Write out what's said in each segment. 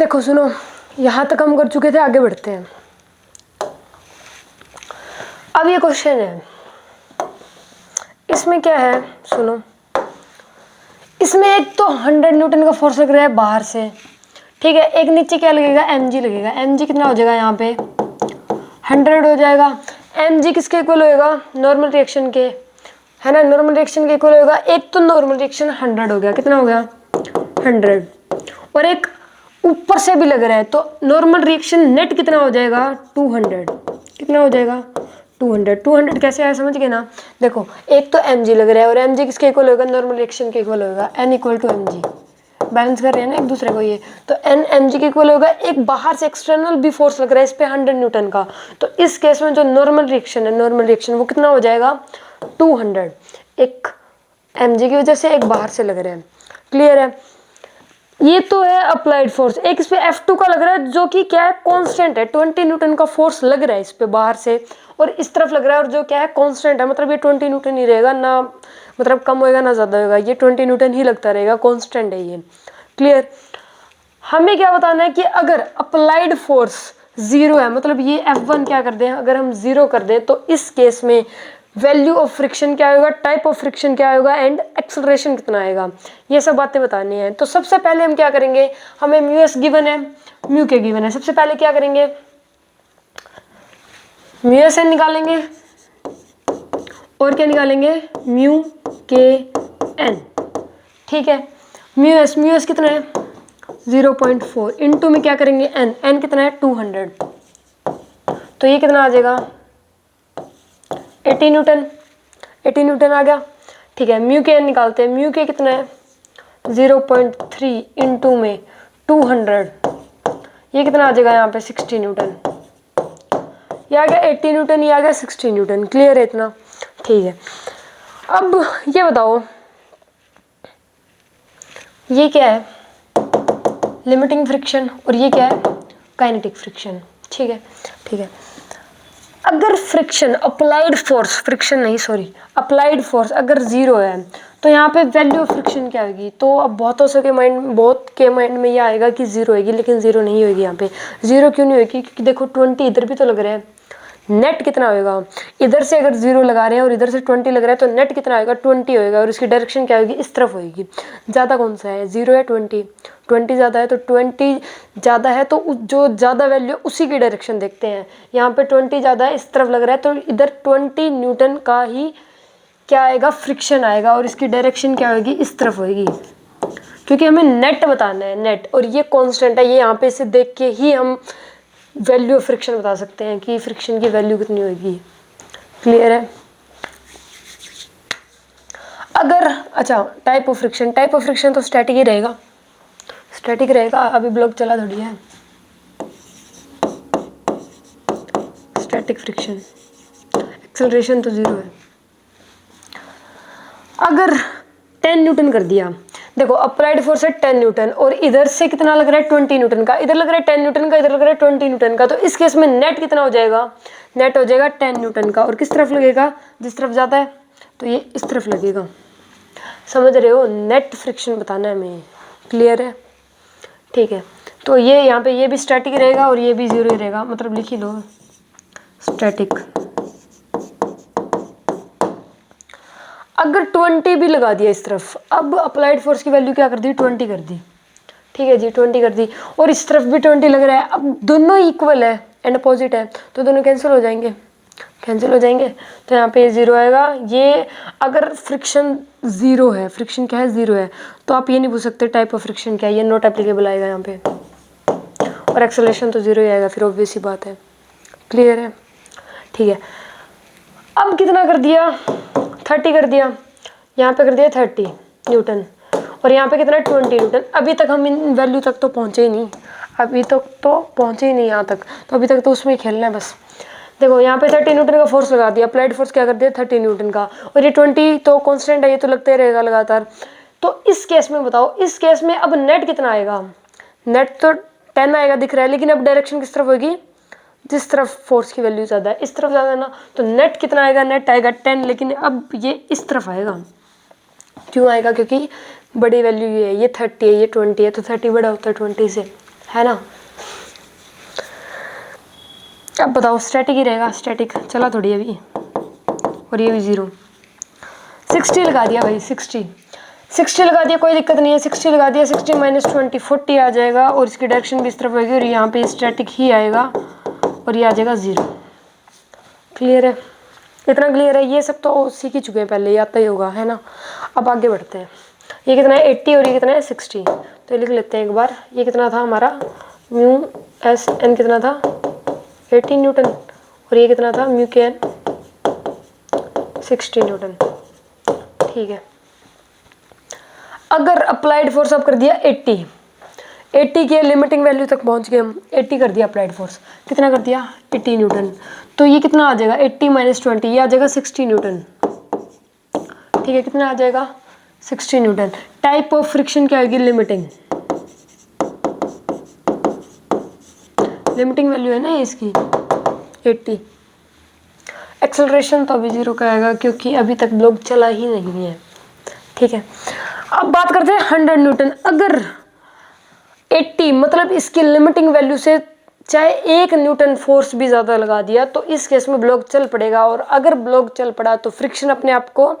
देखो सुनो, यहाँ तक हम कर चुके थे, आगे बढ़ते हैं। अब ये क्वेश्चन है, इसमें क्या है सुनो, इसमें एक तो 100 न्यूटन का फोर्स लग रहा है बाहर से, ठीक है। एक नीचे क्या लगेगा, mg लगेगा। mg कितना हो जाएगा यहाँ पे 100 हो जाएगा। mg किसके इक्वल होएगा, नॉर्मल रिएक्शन के, है ना, नॉर्मल रिएक्शन के इक्वल होगा। एक तो नॉर्मल रिएक्शन 100 हो गया, कितना हो गया 100, और एक ऊपर से भी लग रहा है, तो नॉर्मल रिएक्शन नेट कितना हो जाएगा 200, कितना हो जाएगा 200 कैसे आया समझ गए ना। देखो एक तो mg लग रहा है, और mg किसके इक्वल होगा, नॉर्मल रिएक्शन के इक्वल होगा, n equal to mg, balance कर रहे हैं ना एक दूसरे को ये, तो n mg के इक्वल होगा। एक बाहर से एक्सटर्नल भी फोर्स लग रहा है इस पे 100 न्यूटन का, तो इस केस में जो नॉर्मल रिएक्शन है, नॉर्मल रिएक्शन वो कितना हो जाएगा 200, एक mg की वजह से, एक बाहर से लग रहा है। क्लियर है, ये तो है अप्लाइड फोर्स। एक इस पे F2 का लग रहा है, जो कि क्या है कांस्टेंट है, 20 न्यूटन का फोर्स लग रहा है इस पे बाहर से, और इस तरफ लग रहा है, और जो क्या है कांस्टेंट है, मतलब ये 20 न्यूटन ही रहेगा ना, मतलब कम होएगा ना ज्यादा होएगा, ये 20 न्यूटन ही लगता रहेगा, कांस्टेंट है ये। क्लियर, हमें क्या बताना है कि अगर अप्लाइड फोर्स 0 है, मतलब ये F1 क्या कर दें, अगर हम 0 कर दें, तो इस केस में वैल्यू ऑफ फ्रिक्शन क्या होगा, टाइप ऑफ फ्रिक्शन क्या होगा, एंड एक्सेलरेशन कितना आएगा, ये सब बातें बतानी है। तो सबसे पहले हम क्या करेंगे, हमें म्यू एस गिवन है, म्यू के गिवन है, सबसे पहले क्या करेंगे, म्यू एस एन निकालेंगे, और क्या निकालेंगे, म्यू के एन, ठीक है। म्यू एस कितना है 0.4, इंटू में क्या करेंगे एन, एन कितना है 200, तो ये कितना आ जाएगा 80 न्यूटन, 80 न्यूटन आ गया, ठीक है। म्यू के एन निकालते हैं, म्यू के कितना है 0.3 इंटू में 200, ये कितना आ जाएगा यहाँ पे 60 न्यूटन, ये आ गया 80 न्यूटन, ये आ गया 60 न्यूटन। क्लियर है इतना, ठीक है। अब ये बताओ, ये क्या है लिमिटिंग फ्रिक्शन, और ये क्या है काइनेटिक फ्रिक्शन, ठीक है, ठीक है। अगर फ्रिक्शन अप्लाइड फोर्स, फ्रिक्शन नहीं सॉरी अप्लाइड फोर्स अगर 0 है, तो यहाँ पे वैल्यू ऑफ फ्रिक्शन क्या होगी, तो अब बहुत के माइंड में ये आएगा कि 0 होगी, लेकिन 0 नहीं होगी। यहाँ पे 0 क्यों नहीं होगी, क्योंकि देखो 20 इधर भी तो लग रहा है, नेट कितना होगा, इधर से अगर 0 लगा रहे हैं और इधर से 20 लग रहा है, तो नेट कितना होगा 20 होएगा, और इसकी डायरेक्शन क्या होगी, इस तरफ होगी। ज़्यादा कौन सा है 0 या 20, 20 ज़्यादा है, तो 20 ज़्यादा है, तो जो ज़्यादा वैल्यू उसी की डायरेक्शन देखते हैं। यहाँ पे 20 ज़्यादा है, इस तरफ लग रहा है, तो इधर 20 न्यूटन का ही क्या आएगा फ्रिक्शन आएगा, और इसकी डायरेक्शन क्या होगी, इस तरफ होगी, क्योंकि हमें नेट बताना है, नेट, और ये कांस्टेंट है, ये यहाँ पे इसे देख के ही हम वैल्यू ऑफ फ्रिक्शन बता सकते हैं कि फ्रिक्शन की वैल्यू कितनी होगी। क्लियर है। अगर अच्छा टाइप ऑफ फ्रिक्शन तो स्टैटिक ही रहेगा, स्टैटिक रहेगा, अभी ब्लॉक चला थोड़ी है। स्टैटिक फ्रिक्शन, एक्सेलरेशन तो 0 है। अगर 10 न्यूटन कर दिया, देखो अप्लाइड फोर्स है 10 न्यूटन, और इधर से कितना लग रहा है 20 न्यूटन का, इधर लग रहा है 10 न्यूटन का, इधर लग रहा है 20 न्यूटन का, तो इस केस में नेट कितना हो जाएगा, नेट हो जाएगा 10 न्यूटन का, और किस तरफ लगेगा, जिस तरफ जाता है, तो ये इस तरफ लगेगा। समझ रहे हो, नेट फ्रिक्शन बताना है हमें। क्लियर है, ठीक है। तो ये यहाँ पे ये भी स्टैटिक रहेगा और ये भी 0 ही रहेगा, मतलब लिख ही लो स्टैटिक। अगर 20 भी लगा दिया इस तरफ, अब अप्लाइड फोर्स की वैल्यू क्या कर दी 20 कर दी, ठीक है जी 20 कर दी, और इस तरफ भी 20 लग रहा है। अब दोनों इक्वल है एंड अपोजिट है, तो दोनों कैंसिल हो जाएंगे, कैंसिल हो जाएंगे, तो यहाँ पे 0 आएगा। ये अगर फ्रिक्शन 0 है, फ्रिक्शन क्या है 0 है, तो आप ये नहीं पूछ सकते टाइप ऑफ फ्रिक्शन क्या है, ये नॉट एप्लीकेबल आएगा यहाँ पे, और एक्सेलरेशन तो 0 ही आएगा, फिर ऑब्वियस ही बात है। क्लियर है, ठीक है। अब कितना कर दिया 30 कर दिया, यहाँ पे कर दिया 30 न्यूटन, और यहाँ पे कितना 20 न्यूटन। अभी तक हम इन वैल्यू तक तो पहुँचे ही नहीं, अभी तक तो पहुँचे ही नहीं यहाँ तक, तो अभी तक तो उसमें खेलना है बस। देखो यहाँ पे 30 न्यूटन का फोर्स लगा दिया, अप्लाइड फोर्स क्या कर दिया 30 न्यूटन का, और ये 20 तो कांस्टेंट है, ये तो लगते रहेगा लगातार। तो इस केस में बताओ, इस केस में अब नेट कितना आएगा, नेट तो 10 आएगा दिख रहा है, लेकिन अब डायरेक्शन किस तरफ होगी, जिस तरफ फोर्स की वैल्यू ज़्यादा है, इस तरफ ज़्यादा है ना, तो नेट कितना आएगा, नेट आएगा 10, लेकिन अब ये इस तरफ आएगा। क्यों आएगा, क्योंकि बड़ी वैल्यू ये है, ये 30 है, ये 20 है, तो 30 बड़ा होता है 20 से, है ना। अब बताओ स्टैटिक ही रहेगा, स्टैटिक चला थोड़ी अभी, और ये भी 0। 60 लगा दिया भाई, 60 लगा दिया, कोई दिक्कत नहीं है, 60 लगा दिया, 60 माइनस 20 40 आ जाएगा, और इसकी डायरेक्शन भी इस तरफ होगी, और यहाँ पे स्टैटिक ही आएगा, और ये आ जाएगा 0। क्लियर है, इतना क्लियर है। ये सब तो सीख ही चुके हैं पहले, ये आता ही होगा, है ना। अब आगे बढ़ते हैं। ये कितना है 80 और ये कितना है 60, तो लिख लेते हैं एक बार। ये कितना था हमारा म्यू एस एन, कितना था 18 न्यूटन, और ये कितना था म्यू के एन 60 न्यूटन। ठीक है, अगर अप्लाइड फोर्स अब कर दिया 80 के लिमिटिंग वैल्यू तक पहुंच गए हम, 80 कर दिया अप्लाइड फोर्स, कितना कर दिया 80 न्यूटन, तो ये कितना आ जाएगा 80 माइनस 20, ये आ जाएगा 60 न्यूटन। ठीक है, कितना आ जाएगा 60 न्यूटन। टाइप ऑफ फ्रिक्शन क्या होगी, लिमिटिंग वैल्यू है ना इसकी 80। एक्सेलरेशन तो अभी 0 का आएगा क्योंकि अभी तक ब्लॉक चला ही नहीं है। ठीक है, अब बात करते हैं 100 न्यूटन। अगर 80 मतलब इसकी लिमिटिंग वैल्यू से चाहे 1 न्यूटन फोर्स भी ज़्यादा लगा दिया तो इस केस में ब्लॉक चल पड़ेगा, और अगर ब्लॉक चल पड़ा तो फ्रिक्शन अपने आप को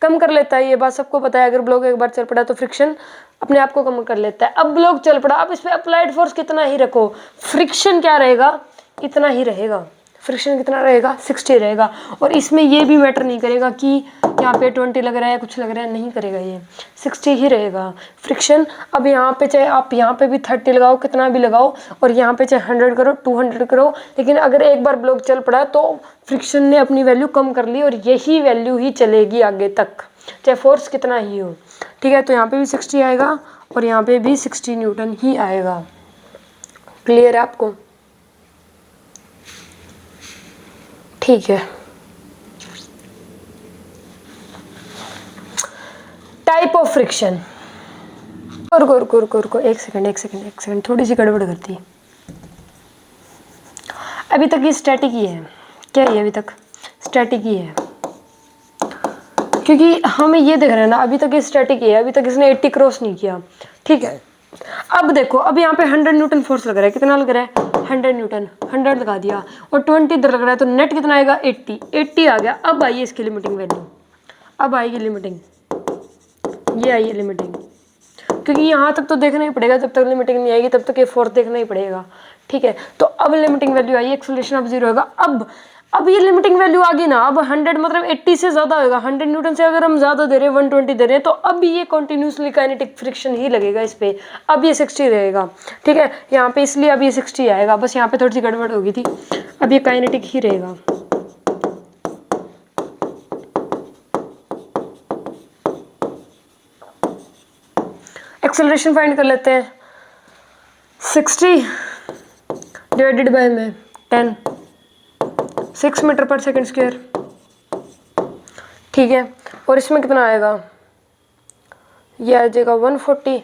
कम कर लेता है। ये बात सबको पता है, अगर ब्लॉक एक बार चल पड़ा तो फ्रिक्शन अपने आप को कम कर लेता है। अब ब्लॉक चल पड़ा, अब इस पर अप्लाइड फोर्स कितना ही रखो, फ्रिक्शन क्या रहेगा, इतना ही रहेगा। फ्रिक्शन कितना रहेगा 60 रहेगा, और इसमें ये भी मैटर नहीं करेगा कि यहाँ पे 20 लग रहा है कुछ लग रहा है, नहीं करेगा, ये 60 ही रहेगा फ्रिक्शन। अब यहाँ पे चाहे आप यहाँ पे भी 30 लगाओ, कितना भी लगाओ, और यहाँ पे चाहे 100 करो 200 करो, लेकिन अगर एक बार ब्लॉक चल पड़ा तो फ्रिक्शन ने अपनी वैल्यू कम कर ली, और यही वैल्यू ही चलेगी आगे तक, चाहे फोर्स कितना ही हो। ठीक है, तो यहाँ पे भी 60 आएगा और यहाँ पे भी 60 न्यूटन ही आएगा। क्लियर है आपको? ठीक है, टाइप ऑफ फ्रिक्शन। रुको एक सेकंड, थोड़ी सी गड़बड़ करती है। अभी तक ये स्टैटिक ही है, क्या ये अभी तक स्टैटिक ही है, क्योंकि हमें ये देख रहे हैं ना, अभी तक ये स्टैटिक ही है, अभी तक इसने 80 क्रॉस नहीं किया। ठीक है, अब देखो, अब यहाँ पे 100 न्यूटन फोर्स लग रहा है, कितना लग रहा है 100 न्यूटन, 100 लगा दिया, और 20 इधर लग रहा है, तो नेट कितना आएगा 80 आ गया। अब आइए इसकी लिमिटिंग वैल्यू, अब आएगी लिमिटिंग, ये आई है लिमिटिंग, क्योंकि यहाँ तक तो देखना ही पड़ेगा, जब तक लिमिटिंग नहीं आएगी तब तक ये फोर्स देखना ही पड़ेगा। ठीक है, तो अब लिमिटिंग वैल्यू आई, एक्सेलरेशन अब 0 होगा। अब ये लिमिटिंग वैल्यू आ गई ना, अब 100 मतलब 80 से ज़्यादा होगा, 100 न्यूटन से अगर हम ज़्यादा दे रहे हैं 120 दे रहे हैं, तो अब ये कंटिन्यूसली काइनेटिक फ्रिक्शन ही लगेगा इस पर। अब ये 60 रहेगा। ठीक है, यहाँ पे इसलिए अब ये 60 आएगा, बस यहाँ पे थोड़ी सी गड़बड़ हो गई थी, अब ये काइनेटिक ही रहेगा। एक्सेलरेशन फाइंड कर लेते हैं, 60 डिवाइडेड बाय में 10, 6 मीटर पर सेकंड स्क्वायर। ठीक है, और इसमें कितना आएगा, ये आ जाएगा 140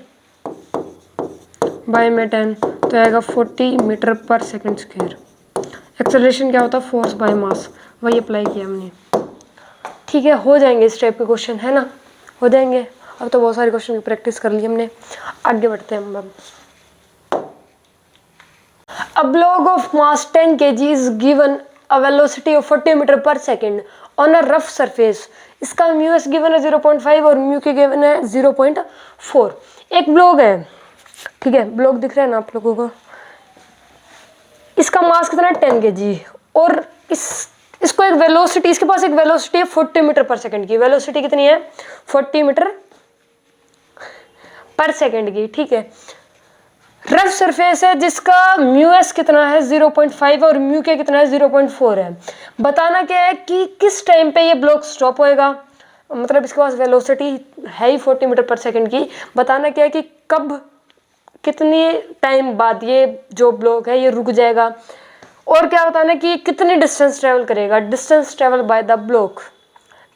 बाय में 10, तो आएगा 40 मीटर पर सेकंड स्क्वायर। एक्सेलरेशन क्या होता है, फोर्स बाय मास, वही अप्लाई किया हमने। ठीक है, हो जाएंगे इस टाइप के क्वेश्चन, है ना, हो जाएंगे। अब तो बहुत सारे क्वेश्चन की प्रैक्टिस कर ली हमने, आगे बढ़ते हैं हम। A block of mass 10 kg is given a velocity of 40 metre पर second on a rough surface। इसका म्यू एस गिवन है 0.5 और म्यू के गिवन है 0.4। एक ब्लॉक है, ठीक है, ब्लॉक दिख रहा है ना आप लोगों को, इसका मास कितना है 10 kg, और इसको एक वेलोसिटी, इसके पास एक वेलोसिटी है 40 मीटर पर सेकेंड की। वेलोसिटी कितनी है 40 मीटर पर सेकेंड की। ठीक है, रफ सरफेस है जिसका म्यू एस कितना है 0.5 और म्यू के कितना है 0.4 है। बताना क्या है कि किस टाइम पे ये ब्लॉक स्टॉप होएगा, मतलब इसके पास वेलोसिटी है ही 40 मीटर पर सेकेंड की। बताना क्या है कि कब, कितनी टाइम बाद ये जो ब्लॉक है ये रुक जाएगा, और क्या बताना कि कितनी डिस्टेंस ट्रेवल करेगा, distance travel by the block.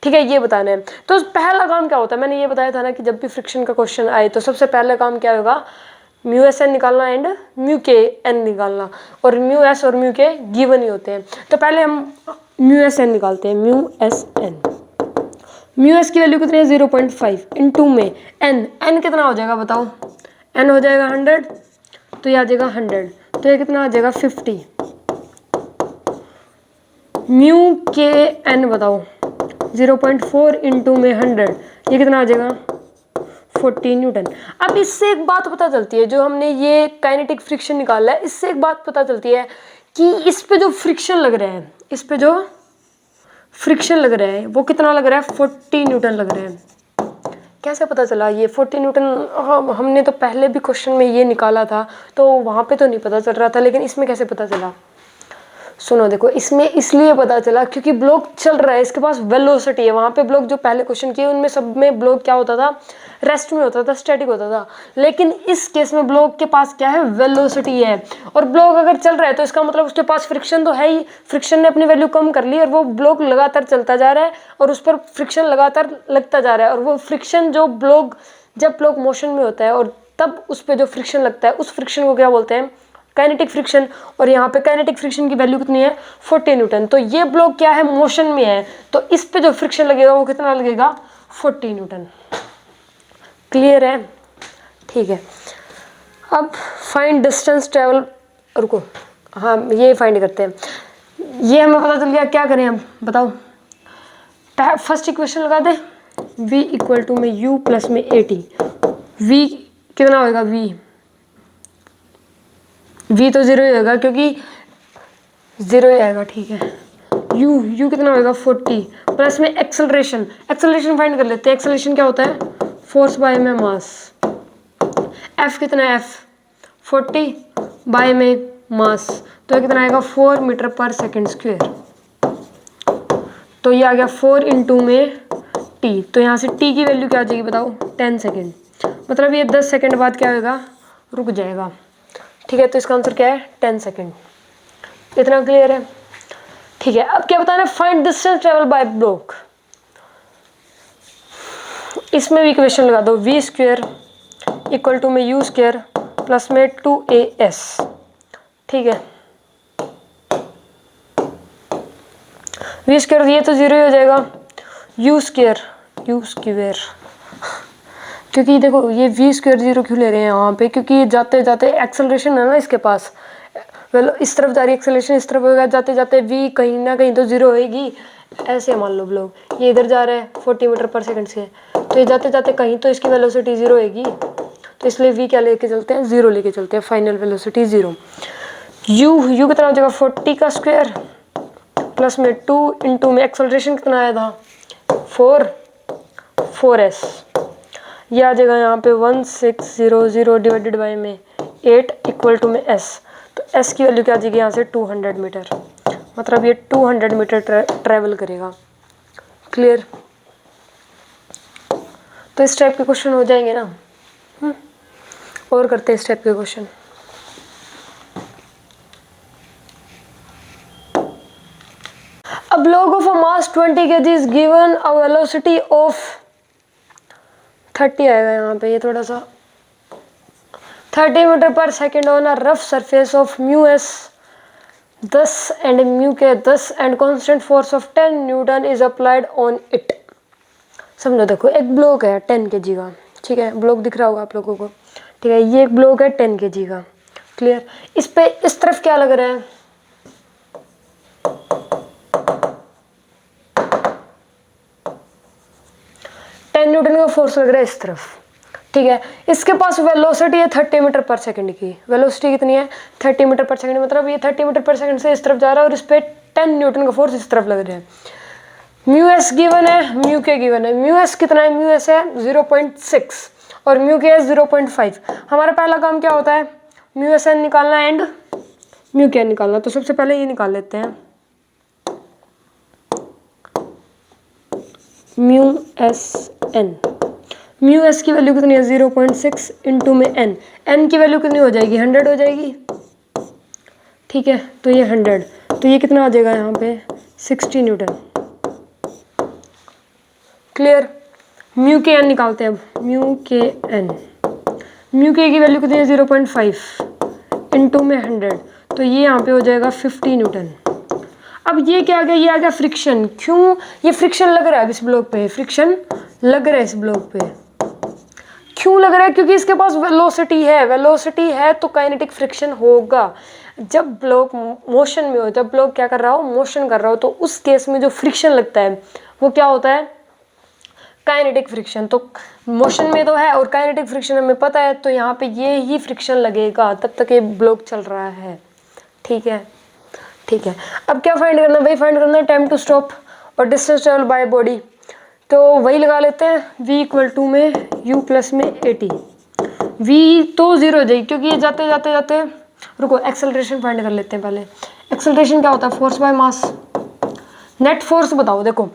ठीक है, ये बताना है। तो पहला काम क्या होता है, मैंने ये बताया था ना कि जब भी फ्रिक्शन का क्वेश्चन आए तो सबसे पहला काम क्या होगा, म्यू एस एन निकालना एंड म्यू के एन निकालना, और म्यू एस और म्यू के गिवन ही होते हैं। तो पहले हम म्यू एस एन निकालते हैं, mu S N. Mu S की वैल्यू कितनी है 0.5 इंटू में एन, एन कितना हो जाएगा बताओ, एन हो जाएगा 100, तो ये आ जाएगा 100, तो ये कितना आ जाएगा 50। म्यू के एन बताओ, 0.4 इंटू में 100, ये कितना आ जाएगा 40 न्यूटन। अब इससे एक बात पता चलती है, जो हमने ये काइनेटिक फ्रिक्शन निकाला है, इससे एक बात पता चलती है कि इस पे जो फ्रिक्शन लग रहा है, इस पे जो फ्रिक्शन लग रहा है वो कितना लग रहा है, 40 न्यूटन लग रहा है। कैसे पता चला ये 40 न्यूटन? हमने तो पहले भी क्वेश्चन में ये निकाला था, तो वहाँ पे तो नहीं पता चल रहा था, लेकिन इसमें कैसे पता चला? सुनो देखो, इसमें इसलिए पता चला क्योंकि ब्लॉक चल रहा है, इसके पास वेलोसिटी है। वहाँ पे ब्लॉक जो पहले क्वेश्चन किए उनमें सब में ब्लॉक क्या होता था, रेस्ट में होता था, स्टैटिक होता था। लेकिन इस केस में ब्लॉक के पास क्या है, वेलोसिटी है। और ब्लॉक अगर चल रहा है तो इसका मतलब उसके पास फ्रिक्शन तो है ही, फ्रिक्शन ने अपनी वैल्यू कम कर ली और वो ब्लॉक लगातार चलता जा रहा है और उस पर फ्रिक्शन लगातार लगता जा रहा है। और वो फ्रिक्शन जो ब्लॉक, जब ब्लॉक मोशन में होता है और तब उस पर जो फ्रिक्शन लगता है, उस फ्रिक्शन को क्या बोलते हैं, काइनेटिक फ्रिक्शन। और यहाँ पे काइनेटिक फ्रिक्शन की वैल्यू कितनी है, 40 न्यूटन। तो ये ब्लॉक क्या है, मोशन में है, तो इस पे जो फ्रिक्शन लगेगा वो कितना लगेगा, 40 न्यूटन। क्लियर है? ठीक है। अब फाइंड डिस्टेंस ट्रेवल, रुको, हाँ ये फाइंड करते हैं। ये हमें पता चल गया, क्या करें अब बताओ? फर्स्ट इक्वेशन लगा दे, v इक्वल टू में u प्लस में at। v कितना होगा, v तो 0 ही होगा क्योंकि 0 ही आएगा, ठीक है। u कितना होगा, 40 प्लस में एक्सेलरेशन, एक्सेलरेशन फाइंड कर लेते हैं। एक्सेलरेशन क्या होता है, फोर्स बाय में मास। f कितना है, f 40 बाय में मास, तो ये कितना आएगा, 4 मीटर पर सेकेंड स्क्वायर। तो ये आ गया 4 इंटू में t, तो यहाँ से t की वैल्यू क्या आ जाएगी बताओ, 10 सेकेंड। मतलब ये 10 सेकेंड बाद क्या होगा, रुक जाएगा। ठीक है, तो इसका आंसर क्या है, 10 सेकेंड। इतना क्लियर है? ठीक है। अब क्या बताना है, find distance travel bye block. इसमें भी इक्वेशन लगा दो, v स्क्वायर इक्वल टू में u स्क्वायर प्लस में 2as। ठीक है, v स्क्वायर ये तो 0 ही हो जाएगा, u स्क्वायर क्योंकि देखो ये v स्क्वायर 0 क्यों ले रहे हैं यहाँ पे, क्योंकि जाते जाते एक्सेलरेशन है ना इसके पास, वेलो इस तरफ जा रही है, एक्सेलरेशन इस तरफ होगा, जाते जाते v कहीं ना कहीं तो 0 होएगी। ऐसे मान लो ब्लॉक ये इधर जा रहा है 40 मीटर पर सेकंड से, तो ये जाते जाते कहीं तो इसकी वेलोसिटी 0 होएगी, तो इसलिए v क्या लेके चलते हैं, 0 लेके चलते हैं, फाइनल वेलोसिटी 0। u कितना हो जाएगा, 40 का स्क्वायर प्लस में 2 इंटू में एक्सेलरेशन कितना आया था, 4s। ये आ जाएगा यहाँ पे 1600 डिवाइडेड बाई में 8 इक्वल टू में s। तो s की वैल्यू क्या आ जाएगी यहाँ से, 200 मीटर। मतलब ये 200 मीटर ट्रैवल करेगा। क्लियर? तो इस टाइप के क्वेश्चन हो जाएंगे ना। और करते हैं इस टाइप के question. A block of a mass 20 kg is given a velocity of 30 आएगा यहाँ पे, ये थोड़ा सा 30 मीटर पर second on a rough surface of mu S 10 and mu के 10 and constant force of 10 Newton is applied on it. समझो देखो, एक ब्लॉक है 10 kg का, ठीक है, ब्लॉक दिख रहा होगा आप लोगों को, ठीक है, ये एक ब्लॉक है 10 kg का। क्लियर? इस पे इस तरफ क्या लग रहा है, न्यूटन का फोर्स लग रहा है इस तरफ, ठीक है। इसके पास वेलोसिटी है 30 मीटर पर सेकंड की। वेलोसिटी कितनी है, 30 मीटर पर सेकंड, मतलब ये 30 मीटर पर सेकंड से इस तरफ जा रहा है और इस पे 10 न्यूटन का फोर्स इस तरफ लग रहा है। म्यू एस गिवन है, म्यू के गिवन है। म्यू एस कितना है, म्यू एस है 0.6 और म्यू के है 0.5। हमारा पहला काम क्या होता है, म्यू एस एन निकालना एंड म्यू के एन निकालना। तो सबसे पहले ये निकाल लेते हैं, mu S N. Mu S की वैल्यू कितनी है, 0.6 इंटू में एन। एन की वैल्यू कितनी हो जाएगी, 100 हो जाएगी, ठीक है। तो ये 100, तो ये कितना आ जाएगा यहाँ पे, 60 Newton. Clear? Mu K N निकालते हैं अब, म्यू के एन। म्यू के की वैल्यू कितनी है, 0.5 इंटू में 100, तो ये यहाँ पे हो जाएगा 50 न्यूटन। अब ये क्या आ गया, ये आ गया फ्रिक्शन। क्यों, ये फ्रिक्शन लग रहा है इस ब्लॉक पे, फ्रिक्शन लग रहा है इस ब्लॉक पे। क्यों लग रहा है? क्योंकि इसके पास वेलोसिटी है, वेलोसिटी है तो काइनेटिक फ्रिक्शन होगा। जब ब्लॉक मोशन में हो, जब ब्लॉक क्या कर रहा हो, मोशन कर रहा हो, तो उस केस में जो फ्रिक्शन लगता है वो क्या होता है? Kinetic friction. तो मोशन में तो है और काइनेटिक फ्रिक्शन हमें पता है, तो यहाँ पे ये ही फ्रिक्शन लगेगा तब तक ये ब्लॉक चल रहा है। ठीक है, ठीक है। अब क्या फाइंड करना है? वही फाइंड करना है, टाइम टू स्टॉप और डिस्टेंस ट्रेवल बाय बॉडी। तो वही लगा लेते हैं, v इक्वल टू में u प्लस में at। v तो 0 हो जाएगी क्योंकि ये जाते जाते जाते, रुको एक्सेलरेशन फाइंड कर लेते हैं पहले। एक्सेलरेशन क्या होता है? Force by mass. Net force बताओ। देखो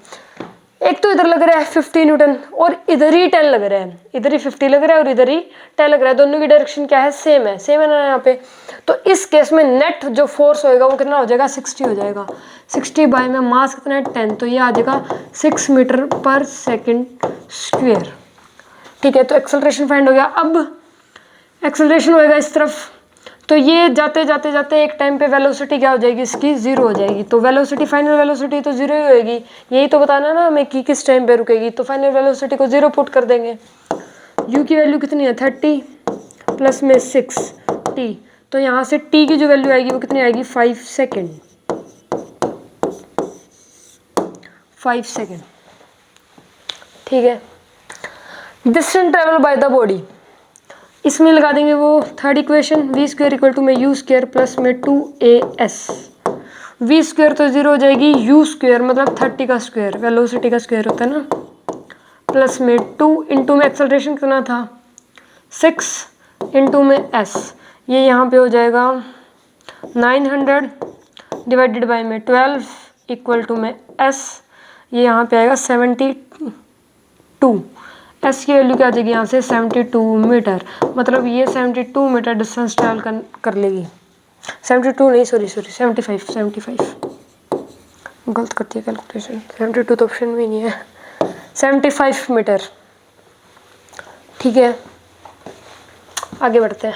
एक तो इधर लग रहा है 50 न्यूटन और इधर ही 10 लग रहा है, इधर ही 50 लग रहा है और इधर ही 10 लग रहा है, दोनों की डायरेक्शन क्या है? सेम है, सेम है ना यहाँ पे। तो इस केस में नेट जो फोर्स होएगा वो कितना हो जाएगा? 60 हो जाएगा। 60 बाय में मास कितना है? 10, तो ये आ जाएगा 6 मीटर पर सेकेंड स्क्वेयर। ठीक है, तो एक्सेलरेशन फाइंड हो गया। अब एक्सेलरेशन होएगा इस तरफ, तो ये जाते जाते जाते एक टाइम पे वेलोसिटी क्या हो जाएगी? इसकी 0 हो जाएगी। तो वेलोसिटी, फाइनल वेलोसिटी तो 0 ही होएगी। यही तो बताना है ना हमें कि किस टाइम पे रुकेगी, तो फाइनल वेलोसिटी को 0 पुट कर देंगे। u की वैल्यू कितनी है? 30 प्लस में 6t, तो यहाँ से t की जो वैल्यू आएगी वो कितनी आएगी? 5 सेकेंड। 5 सेकेंड। ठीक है। Distance travel by the body, इसमें लगा देंगे वो third equation, v square equal to में u स्क्वायर प्लस में 2as। v स्क्वायर तो 0 हो जाएगी, u स्क्वायर मतलब 30 का स्क्वायर, वेलोसिटी का स्क्वायर होता है ना, प्लस में 2 इंटू में एक्सेलरेशन कितना था? 6 इंटू में s, ये यहाँ पे हो जाएगा 900 डिवाइडेड बाई में 12 इक्वल टू में s, ये यहाँ पे आएगा 72। एस की वैल्यू क्या आ जाएगी यहाँ से? 72 मीटर। मतलब ये 72 मीटर डिस्टेंस ट्रैवल कर लेगी। 72 नहीं, सॉरी 75 गलत करती है कैलकुलेशन, 72 तो ऑप्शन में नहीं है, 75 मीटर। ठीक है, आगे बढ़ते हैं।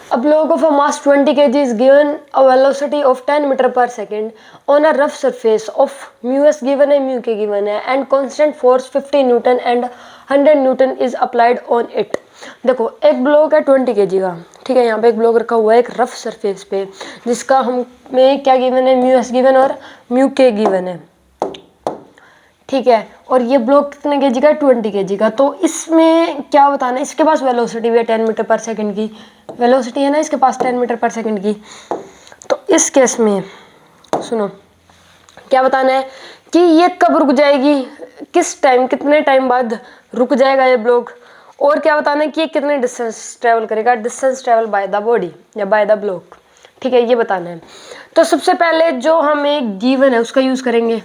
A block of a mass 20 kg is given a velocity of 10 meter per second on a rough surface of mu s given है, mu k given है, and constant force 50 Newton and 100 Newton is applied on it। देखो एक block है 20 kg का, ठीक है, यहाँ पे एक ब्लॉक रखा हुआ है एक रफ सरफेस पे, जिसका हमें क्या गिवन है? mu s गिवन और mu k गिवन है। ठीक है, और ये ब्लॉक कितने केजी का? 20 केजी का। तो इसमें क्या बताना है? इसके पास वेलोसिटी भी है 10 मीटर पर सेकंड की, वेलोसिटी है ना इसके पास 10 मीटर पर सेकंड की। तो इस केस में सुनो क्या बताना है कि ये कब रुक जाएगी, किस टाइम, कितने टाइम बाद रुक जाएगा ये ब्लॉक, और क्या बताना है कि ये कितने डिस्टेंस ट्रेवल करेगा, distance travel by the body या बाय द ब्लॉक। ठीक है, ये बताना है। तो सबसे पहले जो हमें गिवन है उसका यूज़ करेंगे।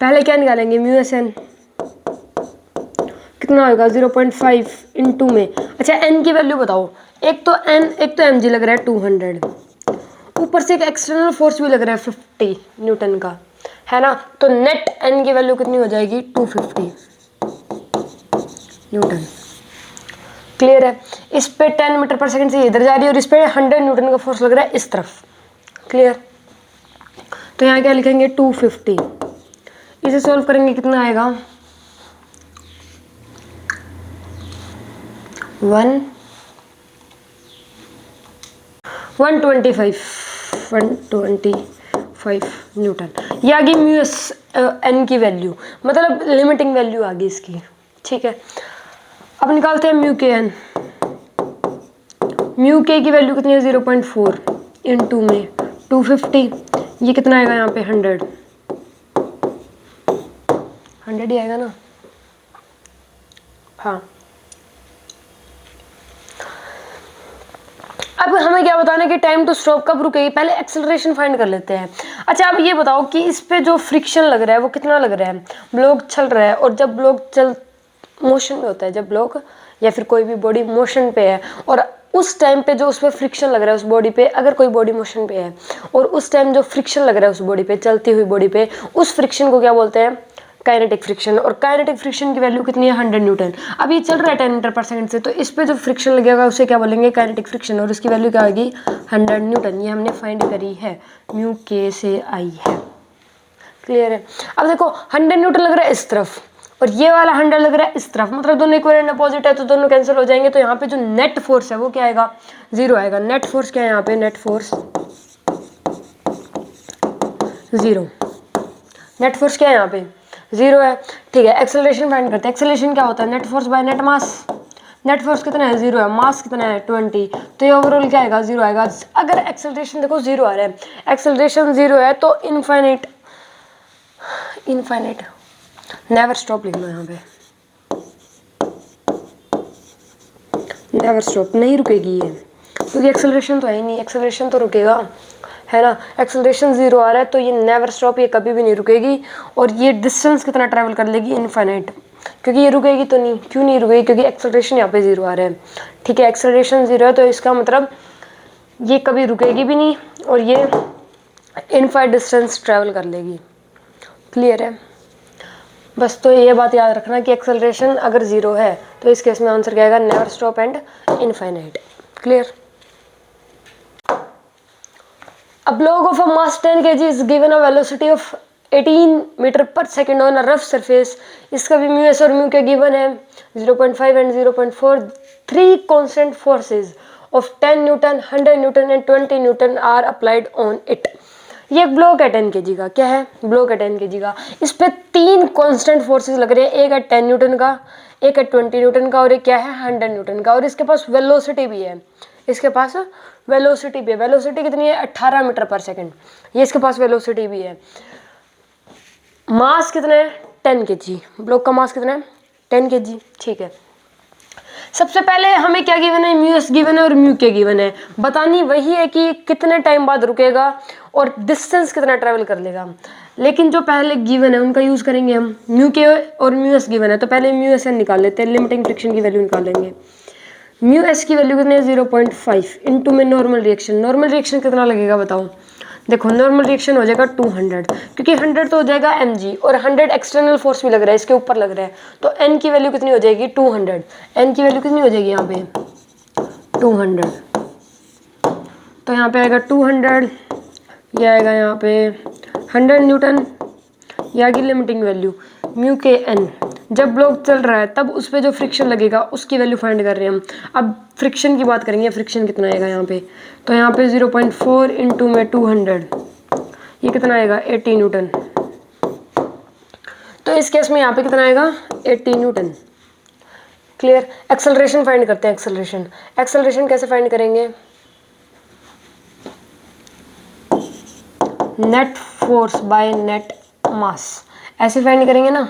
पहले क्या निकालेंगे? म्यू एस एन कितना होगा? 0.5 इंटू में, अच्छा एन की वैल्यू बताओ। एक तो एन, एक तो एम जी लग रहा है 200, ऊपर से एक एक्सटर्नल फोर्स भी लग रहा है 50 न्यूटन का, है ना। तो नेट एन की वैल्यू कितनी हो जाएगी? 250 न्यूटन। क्लियर है? इस पे 10 मीटर पर सेकंड से इधर जा रही है और इस पे 100 न्यूटन का फोर्स लग रहा है इस तरफ। क्लियर? तो यहाँ क्या लिखेंगे? 250। इसे सॉल्व करेंगे कितना आएगा? 125 न्यूटन। ये आ गई म्यू एस एन की वैल्यू, मतलब लिमिटिंग वैल्यू आ गई इसकी। ठीक है, अब निकालते हैं म्यू के एन। म्यू के की वैल्यू कितनी है? 0.4 इंटू में 250, ये कितना आएगा यहाँ पे? 100 ही आएगा ना। हाँ, अब हमें क्या बताना है कि टाइम टू स्टॉप कब रुकेगी? पहले एक्सेलरेशन फाइंड कर लेते हैं। अच्छा, अब ये बताओ कि इस पे जो फ्रिक्शन लग रहा है वो कितना लग रहा है? ब्लॉक चल रहा है, और जब ब्लॉक मोशन में होता है, जब ब्लॉक या फिर कोई भी बॉडी मोशन पे है और उस टाइम पे जो उस पर फ्रिक्शन लग रहा है उस बॉडी पे, अगर कोई बॉडी मोशन पे है और उस टाइम जो फ्रिक्शन लग रहा है उस बॉडी पे, चलती हुई बॉडी पे, उस फ्रिक्शन को क्या बोलते हैं? Kinetic friction. और काइनेटिक फ्रिक्शन की वैल्यू कितनी है? 100 न्यूटन। अब ये चल रहा है 10 मीटर पर सेकंड से, तो इस पे जो फ्रिक्शन लगेगा उसे क्या बोलेंगे? काइनेटिक फ्रिक्शन, और इसकी वैल्यू क्या आएगी? 100 न्यूटन। ये हमने फाइंड करी है, म्यू के से आई है। क्लियर है? अब देखो 100 न्यूटन लग रहा है इस तरफ, और ये वाला 100 लग रहा है इस तरफ, मतलब दोनों इक्विवेलेंट अपोजिट है तो दोनों कैंसिल हो जाएंगे। तो यहाँ पे जो नेट फोर्स है वो क्या आएगा, 0 आएगा। नेट फोर्स क्या है यहाँ पे, नेट फोर्स 0। नेट फोर्स क्या है यहाँ पे, 0 है। ठीक है, एक्सेलरेशन फाइंड करते हैं। एक्सेलरेशन क्या होता है, net force by net mass. Net force कितना है, 0 है। मास कितना है, 20। तो ये ओवरऑल क्या आएगा, 0 आएगा। अगर एक्सेलरेशन देखो 0 आ रहा है, एक्सेलरेशन 0 है तो इनफाइनाइट, इनफाइनाइट नेवर स्टॉप लिख लो यहाँ पे, नेवर स्टॉप, नहीं रुकेगी ये, क्योंकि एक्सेलरेशन तो है ही नहीं, एक्सेलरेशन तो रुकेगा, है ना। एक्सेलरेशन 0 आ रहा है तो ये नेवर स्टॉप, ये कभी भी नहीं रुकेगी। और ये डिस्टेंस कितना ट्रैवल कर लेगी, इनफाइनाइट, क्योंकि ये रुकेगी तो नहीं। क्यों नहीं रुकेगी, क्योंकि एक्सेलरेशन यहाँ पे 0 आ रहा है। ठीक है, एक्सेलरेशन 0 है तो इसका मतलब ये कभी रुकेगी भी नहीं और ये इनफाइनाइट डिस्टेंस ट्रैवल कर लेगी। क्लियर है, बस तो ये बात याद रखना कि एक्सेलरेशन अगर 0 है तो इस केस में आंसर क्या आएगा, never stop and infinite. Clear. A block of a mass 10 kg is given a velocity of 18 metre पर second on a rough surface. इसका भी म्यू एस और म्यू के गिवन है 0.5 and 0.4। 3 constant forces of 10 newton, 100 newton and 20 newton are applied on it. ये एक block है 10 kg का, क्या है, ब्लॉक है 10 kg का। इस पे 3 कांस्टेंट फोर्सेस लग रहे हैं, एक है 10 न्यूटन का, एक है 20 न्यूटन का और एक क्या है 100 न्यूटन का। और इसके पास वेलोसिटी भी है, इसके पास वेलोसिटी भी है। वेलोसिटी कितनी है, 18 मीटर पर सेकंड, ये इसके पास वेलोसिटी भी है। मास कितना है, 10 kg। ब्लॉक का मास कितना है, 10 kg। ठीक है, सबसे पहले हमें क्या गिवन है, म्यू एस गिवन है और म्यू के गिवन है। बतानी वही है कि कितने टाइम बाद रुकेगा और डिस्टेंस कितना ट्रैवल कर लेगा। लेकिन जो पहले गिवन है उनका यूज करेंगे हम। म्यू के और म्यू एस गिवन है तो पहले म्यू एस निकाल लेते हैं, लिमिटिंग फ्रिक्शन की वैल्यू निकालेंगे। म्यू एस की वैल्यू कितनी है, 0.5 इंटू में नॉर्मल रिएक्शन। नॉर्मल रिएक्शन कितना लगेगा बताओ, देखो नॉर्मल रिएक्शन हो जाएगा 200, क्योंकि 100 तो हो जाएगा mg और 100 एक्सटर्नल फोर्स भी लग रहा है, इसके ऊपर लग रहा है। तो n की वैल्यू कितनी हो जाएगी, 200। n की वैल्यू कितनी हो जाएगी यहाँ पे, 200। तो यहाँ पे आएगा 200, ये आएगा यहाँ पे 100 न्यूटन, ये आगे लिमिटिंग वैल्यू म्यू के n। जब ब्लॉक चल रहा है तब उस पर जो फ्रिक्शन लगेगा उसकी वैल्यू फाइंड कर रहे हैं हम। अब फ्रिक्शन की बात करेंगे, फ्रिक्शन कितना आएगा यहाँ पे, तो यहाँ पे 0.4 इंटू में 200, ये कितना आएगा 80 न्यूटन। तो इस केस में यहाँ पे कितना आएगा, 80 न्यूटन। क्लियर। एक्सेलरेशन फाइंड करते हैं। एक्सेलरेशन, एक्सेलरेशन कैसे फाइंड करेंगे, नेट फोर्स बाय नेट मास, ऐसे फाइंड करेंगे ना।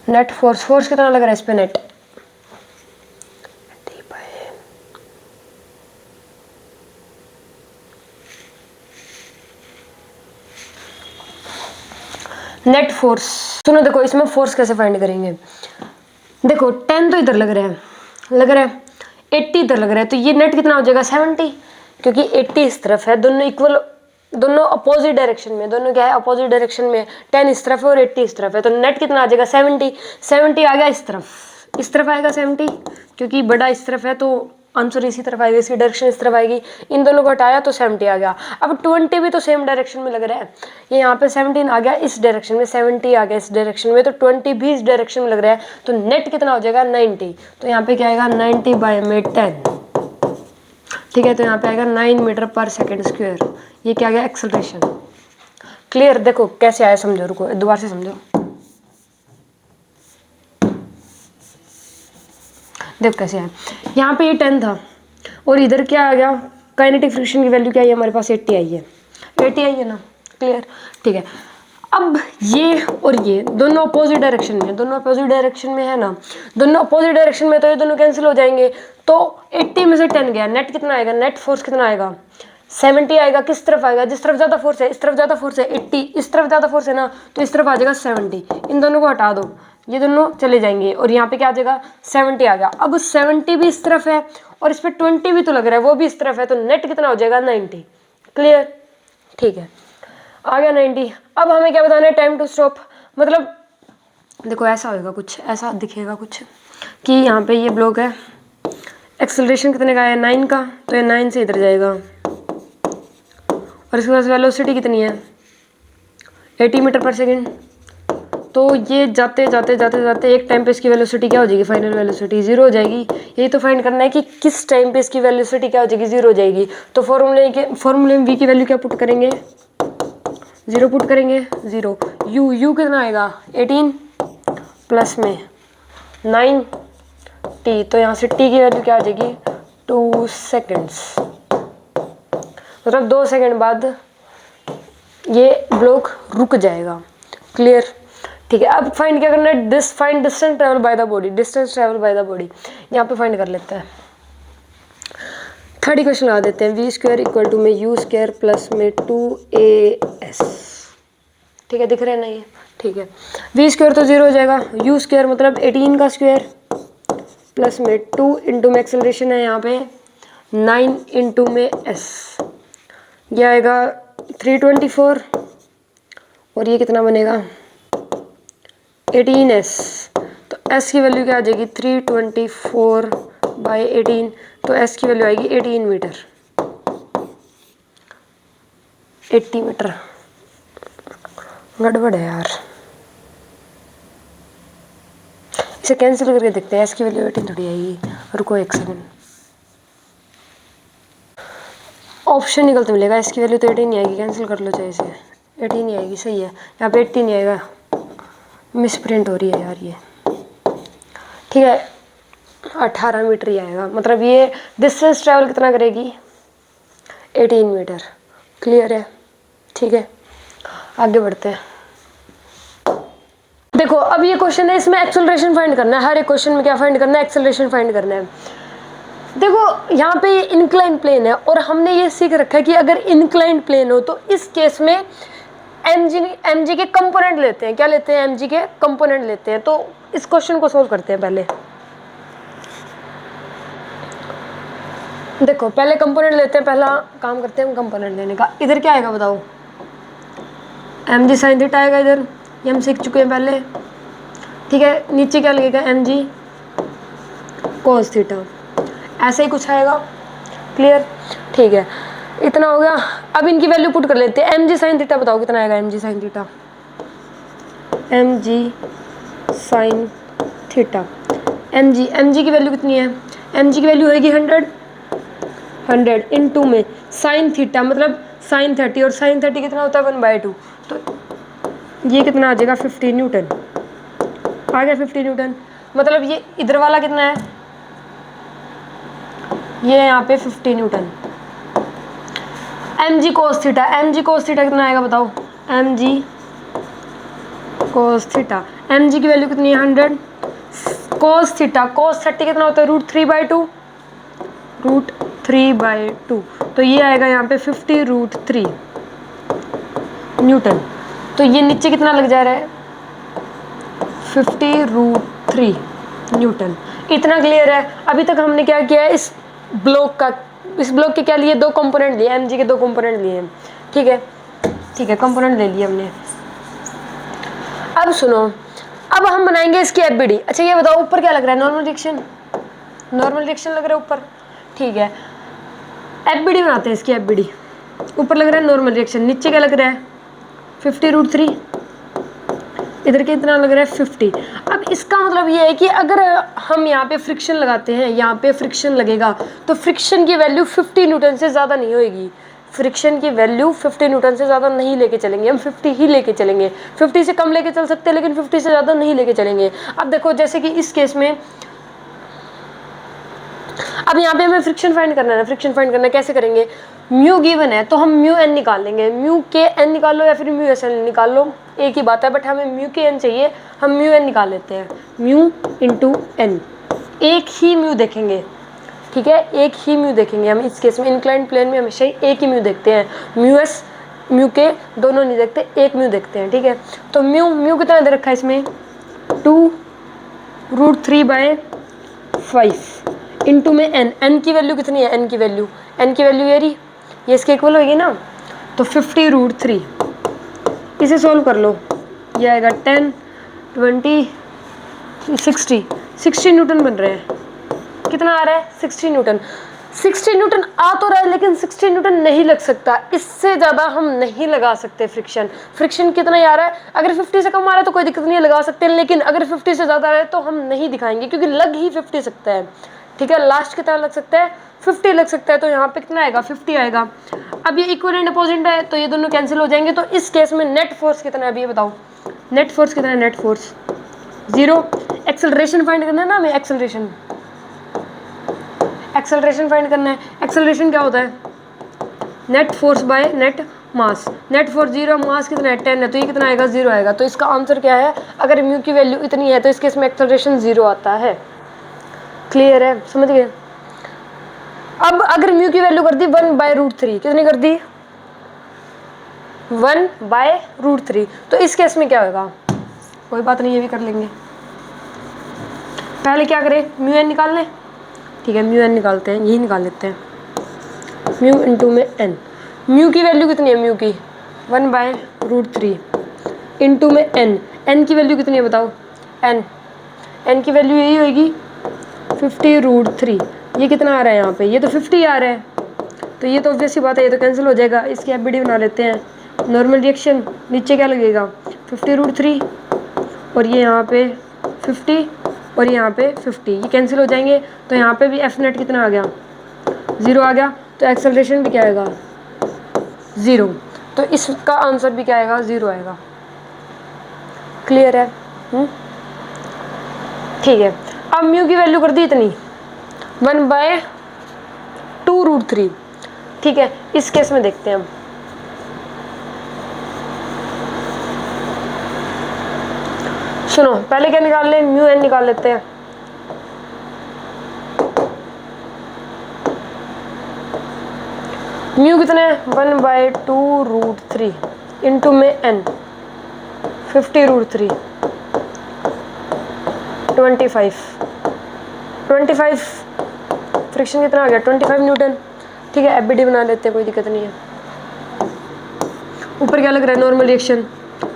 नेट फोर्स, फोर्स कितना लग रहा है इस पे, नेट नेट फोर्स। सुनो देखो इसमें फोर्स कैसे फाइंड करेंगे, देखो 10 तो इधर लग रहा है, लग रहा है 80 इधर लग रहा है, तो ये नेट कितना हो जाएगा 70, क्योंकि 80 इस तरफ है, दोनों इक्वल, दोनों अपोजिट डायरेक्शन में, दोनों क्या है अपोजिट डायरेक्शन में। 10 इस तरफ है और 80 इस तरफ है, तो नेट कितना आ जाएगा 70। 70 आ गया इस तरफ आएगा 70, क्योंकि बड़ा इस तरफ है तो आंसर इसी तरफ आएगा, इसकी डायरेक्शन इस तरफ आएगी। इन दोनों को हटाया तो 70 आ गया। अब 20 भी तो सेम डायरेक्शन में लग रहा है, ये यहाँ पे 17 आ गया इस डायरेक्शन में, 70 आ गया इस डायरेक्शन में, तो 20 भी इस डायरेक्शन में लग रहा है, तो नेट कितना हो जाएगा 90। तो यहाँ पे क्या आएगा 90 बाय में 10, ठीक है। तो यहाँ पे आएगा 9 मीटर पर सेकेंड स्क्वायर। ये क्या गया, एक्सेलरेशन। क्लियर। देखो कैसे आया, समझो, रुको दोबारा से समझो। देखो कैसे आया, यहाँ पे ये 10 था और इधर क्या आ गया, काइनेटिक फ्रिक्शन की वैल्यू क्या है हमारे पास, 80 आई है, 80 आई है ना। क्लियर, ठीक है। अब ये और ये दोनों अपोजिट डायरेक्शन में, दोनों अपोजिट डायरेक्शन में है ना, दोनों अपोजिट डायरेक्शन में, तो ये दोनों कैंसिल हो जाएंगे। तो 80 में से 10 गया, नेट कितना आएगा, नेट फोर्स कितना आएगा 70 आएगा। किस तरफ आएगा, जिस तरफ ज़्यादा फोर्स है, इस तरफ ज़्यादा फोर्स है 80, इस तरफ ज़्यादा फोर्स है ना, तो इस तरफ आ जाएगा 70। इन दोनों को हटा दो, ये दोनों चले जाएंगे और यहाँ पे क्या आ जाएगा 70 आ गया। अब 70 भी इस तरफ है और इस पर 20 भी तो लग रहा है, वो भी इस तरफ है, तो नेट कितना हो जाएगा 90। क्लियर, ठीक है, आ गया 90। अब हमें क्या बताना है, टाइम टू स्टॉप। मतलब देखो ऐसा होगा, कुछ ऐसा दिखेगा कुछ कि यहाँ पे ये ब्लॉक है, एक्सेलरेशन कितने का है 9 का, तो ये 9 से इधर जाएगा और इसके पास वेलोसिटी कितनी है 80 मीटर पर सेकेंड। तो ये जाते जाते जाते जाते एक टाइम पे इसकी वेलोसिटी क्या हो जाएगी, फाइनल वेलोसिटी 0 हो जाएगी। यही तो फाइंड करना है कि किस टाइम पे इसकी वेलोसिटी क्या हो जाएगी, 0 हो जाएगी। तो फॉर्मूले में v की वैल्यू क्या पुट करेंगे, 0 पुट करेंगे, 0। u कितना आएगा 18 प्लस में 9 t, तो यहाँ से t की वैल्यू क्या आ जाएगी 2 सेकेंड्स, मतलब 2 सेकेंड बाद ये ब्लॉक रुक जाएगा। क्लियर, ठीक है। अब फाइंड क्या करना है, find distance travel by the body, distance travel by the body यहाँ पे फाइंड कर लेते हैं। थर्ड इक्वेशन लगा देते हैं, वी स्क्वायर इक्वल टू में यू स्क्वायर प्लस में 2as, ठीक है, दिख रहे हैं ना ये, ठीक है। वी स्क्वायर तो 0 हो जाएगा, यू स्क्वायर मतलब 18 का स्क्वायर प्लस में 2 इंटू में एक्सेलरेशन है यहाँ पे 9 इंटू में s, ये आएगा 324 और ये कितना बनेगा 18s। तो s की वैल्यू क्या आ जाएगी 324 बाई 18, तो s की वैल्यू आएगी 18 मीटर, 80 मीटर। गड़बड़ है यार, इसे कैंसिल करके देखते हैं, s की वैल्यू 18 थोड़ी आएगी। रुको एक सेकंड, ऑप्शन निकलते मिलेगा, s की वैल्यू तो 18 नहीं आएगी, कैंसिल कर लो चाहे इसे, 18 नहीं आएगी, सही है, यहाँ पे 18 नहीं आएगा, मिस प्रिंट हो रही है यार ये, ठीक है। 18 मीटर ही आएगा, मतलब ये डिस्टेंस ट्रैवल कितना करेगी 18 मीटर। क्लियर है, ठीक है, आगे बढ़ते हैं। देखो अब ये क्वेश्चन है, इसमें एक्सेलरेशन फाइंड करना है, हर एक क्वेश्चन में क्या फाइंड करना है, एक्सेलरेशन फाइंड करना है। देखो यहाँ पे इंक्लाइन प्लेन है और हमने ये सीख रखा है कि अगर इंक्लाइन प्लेन हो तो इस केस में mg के कंपोनेंट लेते हैं, क्या लेते हैं, mg के कंपोनेंट लेते हैं। तो इस क्वेश्चन को सोल्व करते हैं पहले। देखो पहले कंपोनेंट लेते हैं, पहला काम करते हैं हम कंपोनेंट लेने का। इधर क्या आएगा बताओ, mg साइन थीटा आएगा, इधर ये हम सीख चुके हैं पहले, ठीक है। नीचे क्या लगेगा mg cos थीटा, ऐसे ही कुछ आएगा। क्लियर, ठीक है, इतना हो गया। अब इनकी वैल्यू पुट कर लेते हैं। mg साइन थीटा बताओ कितना आएगा, mg sine theta, mg sine theta, mg की वैल्यू कितनी है, mg की वैल्यू होगी 100 इनटू में साइन थीटा मतलब साइन 30, और साइन 30 कितना होता है 1/2, तो ये कितना आ जाएगा 50 न्यूटन, आ गया 50 न्यूटन। मतलब ये इधर वाला कितना है, ये यहाँ पे 50 Newton. mg cos theta, mg cos theta कितना आएगा बताओ, mg cos थीटा, mg की वैल्यू कितनी है 100, cos थीटा cos 30 कितना होता है √3/2, √3/2, तो ये आएगा यहाँ पे 50 √3 न्यूटन। तो ये नीचे कितना लग जा रहा है 50 √3 न्यूटन। इतना क्लियर है। अभी तक हमने क्या किया है, इस ब्लॉक के क्या लिए, 2 कंपोनेंट लिए, mg के 2 कंपोनेंट लिए, ठीक है, ठीक है, कंपोनेंट ले लिए हमने। अब सुनो, अब हम बनाएंगे इसकी एफबीडी। अच्छा ये बताओ ऊपर क्या लग रहा है, नॉर्मल रिएक्शन, नॉर्मल रिएक्शन लग रहा है ऊपर, ठीक है। एफबीडी बनाते हैं इसकी, एफबीडी ऊपर लग रहा है नॉर्मल रिएक्शन, नीचे क्या लग रहा है 50 √3, इधर कितना लग रहा है 50। अब इसका मतलब ये है कि अगर हम यहाँ पे फ्रिक्शन लगाते हैं, यहाँ पे फ्रिक्शन लगेगा, तो फ्रिक्शन की वैल्यू 50 न्यूटन से ज़्यादा नहीं होगी, फ्रिक्शन की वैल्यू 50 न्यूटन से ज़्यादा नहीं लेके चलेंगे, हम 50 ही लेके चलेंगे। 50 से कम लेके चल सकते हैं लेकिन 50 से ज़्यादा नहीं लेके चलेंगे। अब देखो जैसे कि इस केस में, अब यहाँ पे हमें फ्रिक्शन फाइंड करना है, फ्रिक्शन फाइंड करना है, कैसे करेंगे, म्यू गिवन है तो हम म्यू एन निकाल लेंगे, म्यू के एन निकाल लो या फिर म्यू एस एन निकाल लो, एक ही बात है, बट हमें म्यू के एन चाहिए, हम म्यू एन निकाल लेते हैं, म्यू इंटू एन, एक ही म्यू देखेंगे, ठीक है, एक ही म्यू देखेंगे हम इस केस में। इंक्लाइंड प्लेन में हमेशा ही एक ही म्यू देखते हैं, म्यू एस म्यू के दोनों नहीं देखते, एक म्यू देखते हैं, ठीक है। तो म्यू कितना दे रखा है इसमें 2 √3/5 इंटू में एन की वैल्यू कितनी है, एन की वैल्यू ये इसके इक्वल होगी ना, तो 50 √3, इसे सोल्व कर लो, ये आएगा 10 20 60 न्यूटन बन रहे हैं, कितना आ रहा है 60 न्यूटन। 60 न्यूटन आ तो रहा है लेकिन 60 न्यूटन नहीं लग सकता, इससे ज़्यादा हम नहीं लगा सकते फ्रिक्शन। फ्रिक्शन कितना ही आ रहा है, अगर 50 से कम आ रहा है तो कोई दिक्कत नहीं है, लगा सकते हैं, लेकिन अगर 50 से ज़्यादा आ रहा है तो हम नहीं दिखाएंगे क्योंकि लग ही 50 सकता है। ठीक है, लास्ट कितना लग सकता है, 50 लग सकता है, तो यहाँ पे कितना आएगा, 50 आएगा। अब ये इक्वल एंड अपोजिट है तो ये दोनों कैंसिल हो जाएंगे, तो इस केस में नेट फोर्स कितना है अभी ये बताओ, नेट फोर्स कितना है, नेट फोर्स 0। एक्सेलरेशन फाइंड करना है ना हमें, एक्सेलरेशन फाइंड करना है। एक्सेलरेशन क्या होता है, net force by net mass, net force 0, मास कितना है 10 है, तो ये कितना आएगा, 0 आएगा। तो इसका आंसर क्या है, अगर म्यू की वैल्यू इतनी है तो इस केस में एक्सेलरेशन 0 आता है। क्लियर है, समझ गए। अब अगर म्यू की वैल्यू कर दी 1/√3, कितनी कर दी, 1/√3, तो इस केस में क्या होगा, कोई बात नहीं, ये भी कर लेंगे। पहले क्या करें, म्यू एन निकाल लें। ठीक है, म्यू एन निकालते हैं, यही निकाल लेते हैं, म्यू इंटू में एन। म्यू की वैल्यू कितनी है, म्यू की 1/√3 इंटू में एन, एन की वैल्यू कितनी है बताओ, एन की वैल्यू यही होगी 50√3। ये कितना आ रहा है यहाँ पे, ये तो 50 आ रहा है, तो ये तो ऑब्वियस सी बात है, ये तो कैंसिल हो जाएगा। इसकी एफबीडी बना लेते हैं, नॉर्मल रिएक्शन, नीचे क्या लगेगा 50√3 और ये यहाँ पे 50 और यहाँ पे 50, ये कैंसिल हो जाएंगे, तो यहाँ पे भी एफ नेट कितना आ गया, 0 आ गया, तो एक्सेलरेशन भी क्या आएगा, 0, तो इसका आंसर भी क्या आएगा, 0 आएगा। क्लियर है, ठीक है। अब म्यू की वैल्यू कर दी इतनी 1/2√3। ठीक है, इस केस में देखते हैं अब, सुनो पहले क्या निकाल लें, म्यू एन निकाल लेते हैं। म्यू कितने हैं 1/2√3 इंटू में एन 50√3 25 फ्रिक्शन कितना आ गया 25 न्यूटन। ठीक है, एफबीडी बना लेते हैं, कोई दिक्कत नहीं है। ऊपर क्या लग रहा है, नॉर्मल रिएक्शन,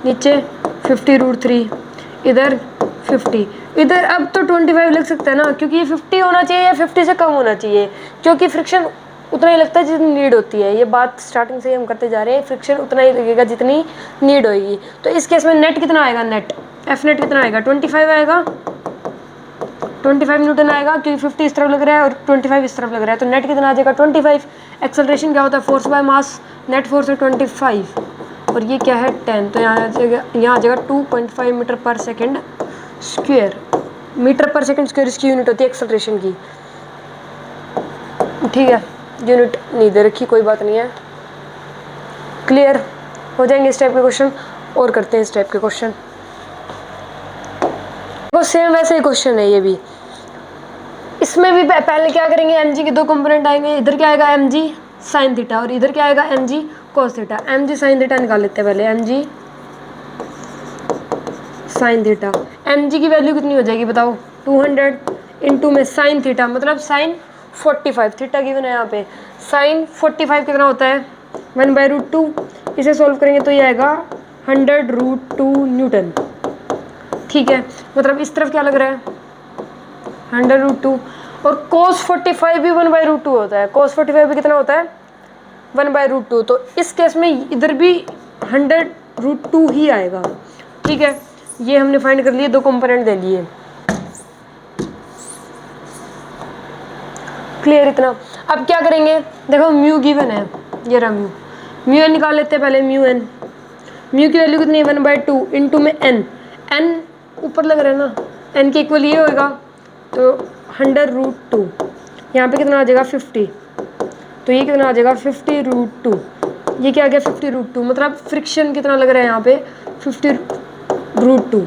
नीचे 50√3, इधर 50, इधर अब तो 25 लग सकता है ना, क्योंकि ये 50 होना चाहिए या 50 से कम होना चाहिए, क्योंकि फ्रिक्शन उतना ही लगता है जितनी नीड होती है। ये बात स्टार्टिंग से ही हम करते जा रहे हैं, फ्रिक्शन उतना ही लगेगा जितनी नीड होगी। तो इस केस में नेट कितना आएगा, नेट एफ नेट कितना आएगा 25 आएगा, 25 न्यूटन आएगा, क्योंकि 50 इस तरफ लग रहा है और 25 इस तरफ लग रहा है, तो नेट कितना आ जाएगा 25। एक्सेलरेशन क्या होता है, force by mass, net force है 25 और ये क्या है 10, तो यहाँ आ जाएगा 2.5 मीटर पर सेकेंड स्क्वेयर। मीटर पर सेकेंड स्क्वेयर इसकी यूनिट होती है एक्सेलरेशन की। ठीक है, यूनिट नहीं दे रखी, कोई बात नहीं है। क्लियर हो जाएंगे इस टाइप के क्वेश्चन, और करते हैं इस टाइप के क्वेश्चन। तो सेम वैसे ही क्वेश्चन है ये भी, इसमें भी पहले क्या करेंगे, एम जी के दो कंपोनेंट आएंगे, इधर क्या आएगा एम जी साइन थीटा और इधर क्या आएगा एम जी cos theta. M G sine theta निकाल लेते हैं पहले, M G sine theta, M G की वैल्यू कितनी हो जाएगी बताओ 200 इंटू में साइन थीटा, मतलब साइन 45, थीटा गिवन है यहाँ पे, साइन 45 कितना होता है 1/√2। इसे सोल्व करेंगे तो ये आएगा 100√2 न्यूटन। ठीक है, मतलब इस तरफ क्या लग रहा है 100√2 और cos 45 भी 1/√2 होता है, cos 45 भी कितना होता है 1/√2, तो इस केस में इधर भी 100√2 ही आएगा। ठीक है, ये हमने फाइंड कर लिए, दो कंपोनेंट दे लिए। क्लियर इतना। अब क्या करेंगे, देखो म्यू गिवन है, ये रहा म्यू एन निकाल लेते हैं पहले, म्यू एन, म्यू की वैल्यू कितनी है 1/2 इंटू में एन, एन ऊपर लग रहा है ना, एन के इक्वल ये होएगा, तो 100√2, यहाँ पे कितना आ जाएगा 50, तो ये कितना आ जाएगा 50√2, ये क्या आ गया 50√2, मतलब फ्रिक्शन कितना लग रहा है यहाँ पे 50√2।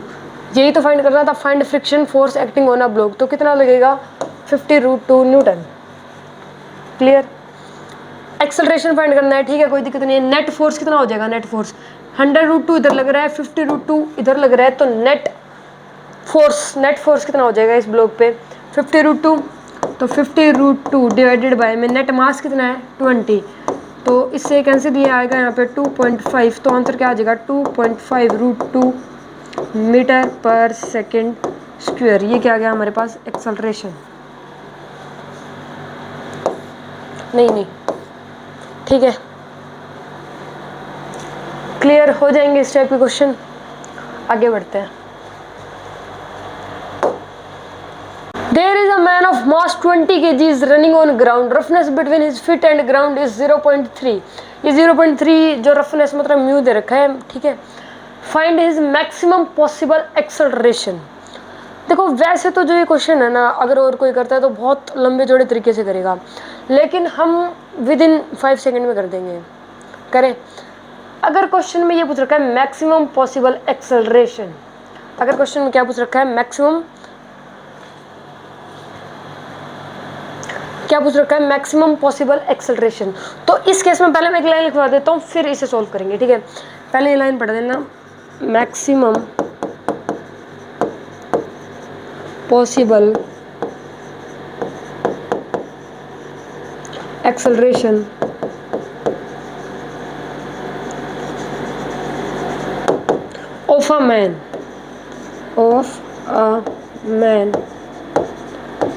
यही तो फाइंड करना था, find friction force acting on a block, तो कितना लगेगा 50√2 न्यूटन। क्लियर। एक्सेलरेशन फाइंड करना है, ठीक है, कोई दिक्कत नहीं है। नेट फोर्स कितना हो जाएगा, नेट फोर्स 100√2 इधर लग रहा है, 50√2 इधर लग रहा है, तो नेट फोर्स कितना हो जाएगा इस ब्लॉक पे 50√2, तो 50√2 डिवाइडेड बाय में नेट मास कितना है 20, तो इससे कैंसिल ये आएगा यहाँ पे 2.5, तो आंसर क्या आ जाएगा 2.5√2 मीटर पर सेकेंड स्क्वायर। ये क्या आ गया हमारे पास एक्सेलरेशन। नहीं, ठीक है। क्लियर हो जाएंगे इस टाइप के क्वेश्चन। आगे बढ़ते हैं। There is a man of mass 20 kg is running on ground. Roughness between his feet and ground is 0.3. ये 0.3 जो रफनेस मतलब म्यू दे रखा है, ठीक है। Find his maximum possible acceleration. देखो वैसे तो जो ये क्वेश्चन है ना, अगर और कोई करता है तो बहुत लंबे चौड़े तरीके से करेगा, लेकिन हम विद इन 5 सेकेंड में कर देंगे। करें। अगर क्वेश्चन में ये पूछ रखा है मैक्सिमम पॉसिबल एक्सेलरेशन, अगर क्वेश्चन में क्या पूछ रखा है मैक्सिमम, क्या पूछ रखा है मैक्सिमम पॉसिबल एक्सेलरेशन, तो इस केस में पहले मैं एक लाइन लिखवा देता हूँ, फिर इसे सॉल्व करेंगे, ठीक है। पहले ये लाइन पढ़ देना, maximum possible acceleration of a man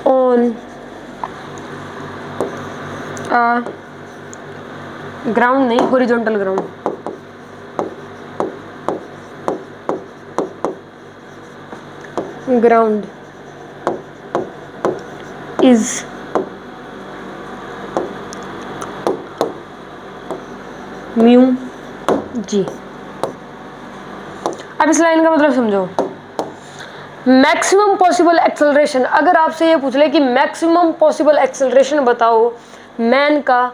on ground नहीं, हॉरिजॉन्टल ग्राउंड इज म्यू जी। अब इस लाइन का मतलब समझो। मैक्सिमम पॉसिबल एक्सेलरेशन, अगर आपसे ये पूछ ले कि मैक्सिमम पॉसिबल एक्सेलरेशन बताओ मैन का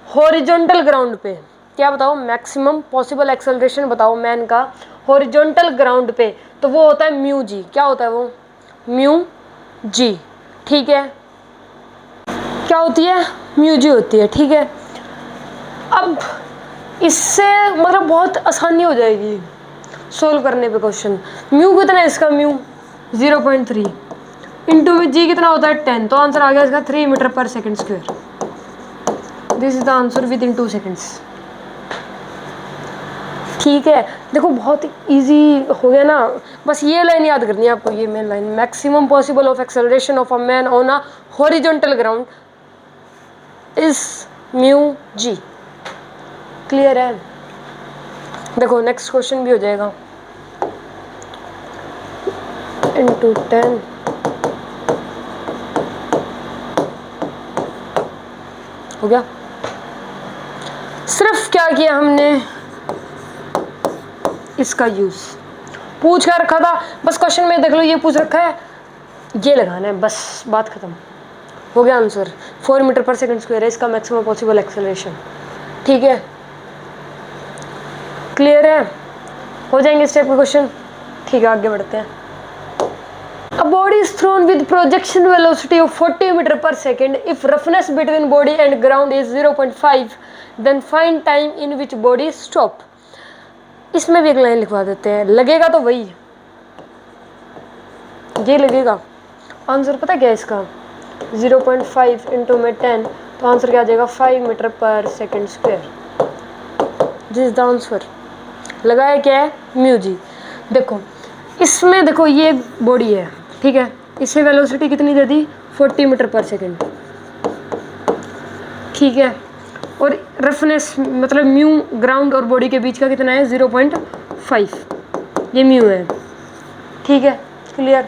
हॉरिजॉन्टल ग्राउंड पे, क्या बताओ मैक्सिमम पॉसिबल एक्सेलरेशन बताओ मैन का हॉरिजॉन्टल ग्राउंड पे, तो वो होता है म्यू जी। क्या होता है वो? म्यू जी, ठीक है। क्या होती है? म्यू जी होती है, ठीक है। अब इससे मतलब बहुत आसानी हो जाएगी सोल्व करने पे क्वेश्चन। म्यू कितना है इसका? म्यू 0.3 इंटू में जी कितना होता है 10, तो आंसर आ गया इसका 3 मीटर पर second square. This is the answer with in 2 seconds, ठीक है। देखो बहुत इजी हो गया ना, बस ये लाइन याद करनी है आपको, ये main line, maximum possible of acceleration of a man on a horizontal ground is mu G. Clear है? देखो नेक्स्ट क्वेश्चन भी हो जाएगा, इंटू 10 हो गया। सिर्फ क्या किया हमने, इसका यूज पूछ कर रखा था, बस क्वेश्चन में देख लो ये पूछ रखा है, ये लगाना है, बस बात खत्म हो गया। आंसर 4 मीटर पर सेकंड स्क्वायर है इसका मैक्सिमम पॉसिबल एक्सेलरेशन, ठीक है। क्लियर है? हो जाएंगे इस टाइप के क्वेश्चन, ठीक है। आगे बढ़ते हैं। A body is thrown with projection velocity of 40 meter per second. If roughness between body and ground is 0.5, then find time in which body stop. इसमें भी एक लाइन लिखवा देते हैं, लगेगा तो वही, ये लगेगा। आंसर पता क्या है इसका? 0.5 इंटू में 10, तो आंसर क्या आ जाएगा? 5 मीटर पर second square. This is the answer. लगाया क्या है? Mu G. देखो इसमें देखो ये बॉडी है, ठीक है, इसे वेलोसिटी कितनी दे दी? 40 मीटर पर सेकेंड, ठीक है। और रफनेस मतलब म्यू ग्राउंड और बॉडी के बीच का कितना है? 0.5, ये म्यू है, ठीक है। क्लियर?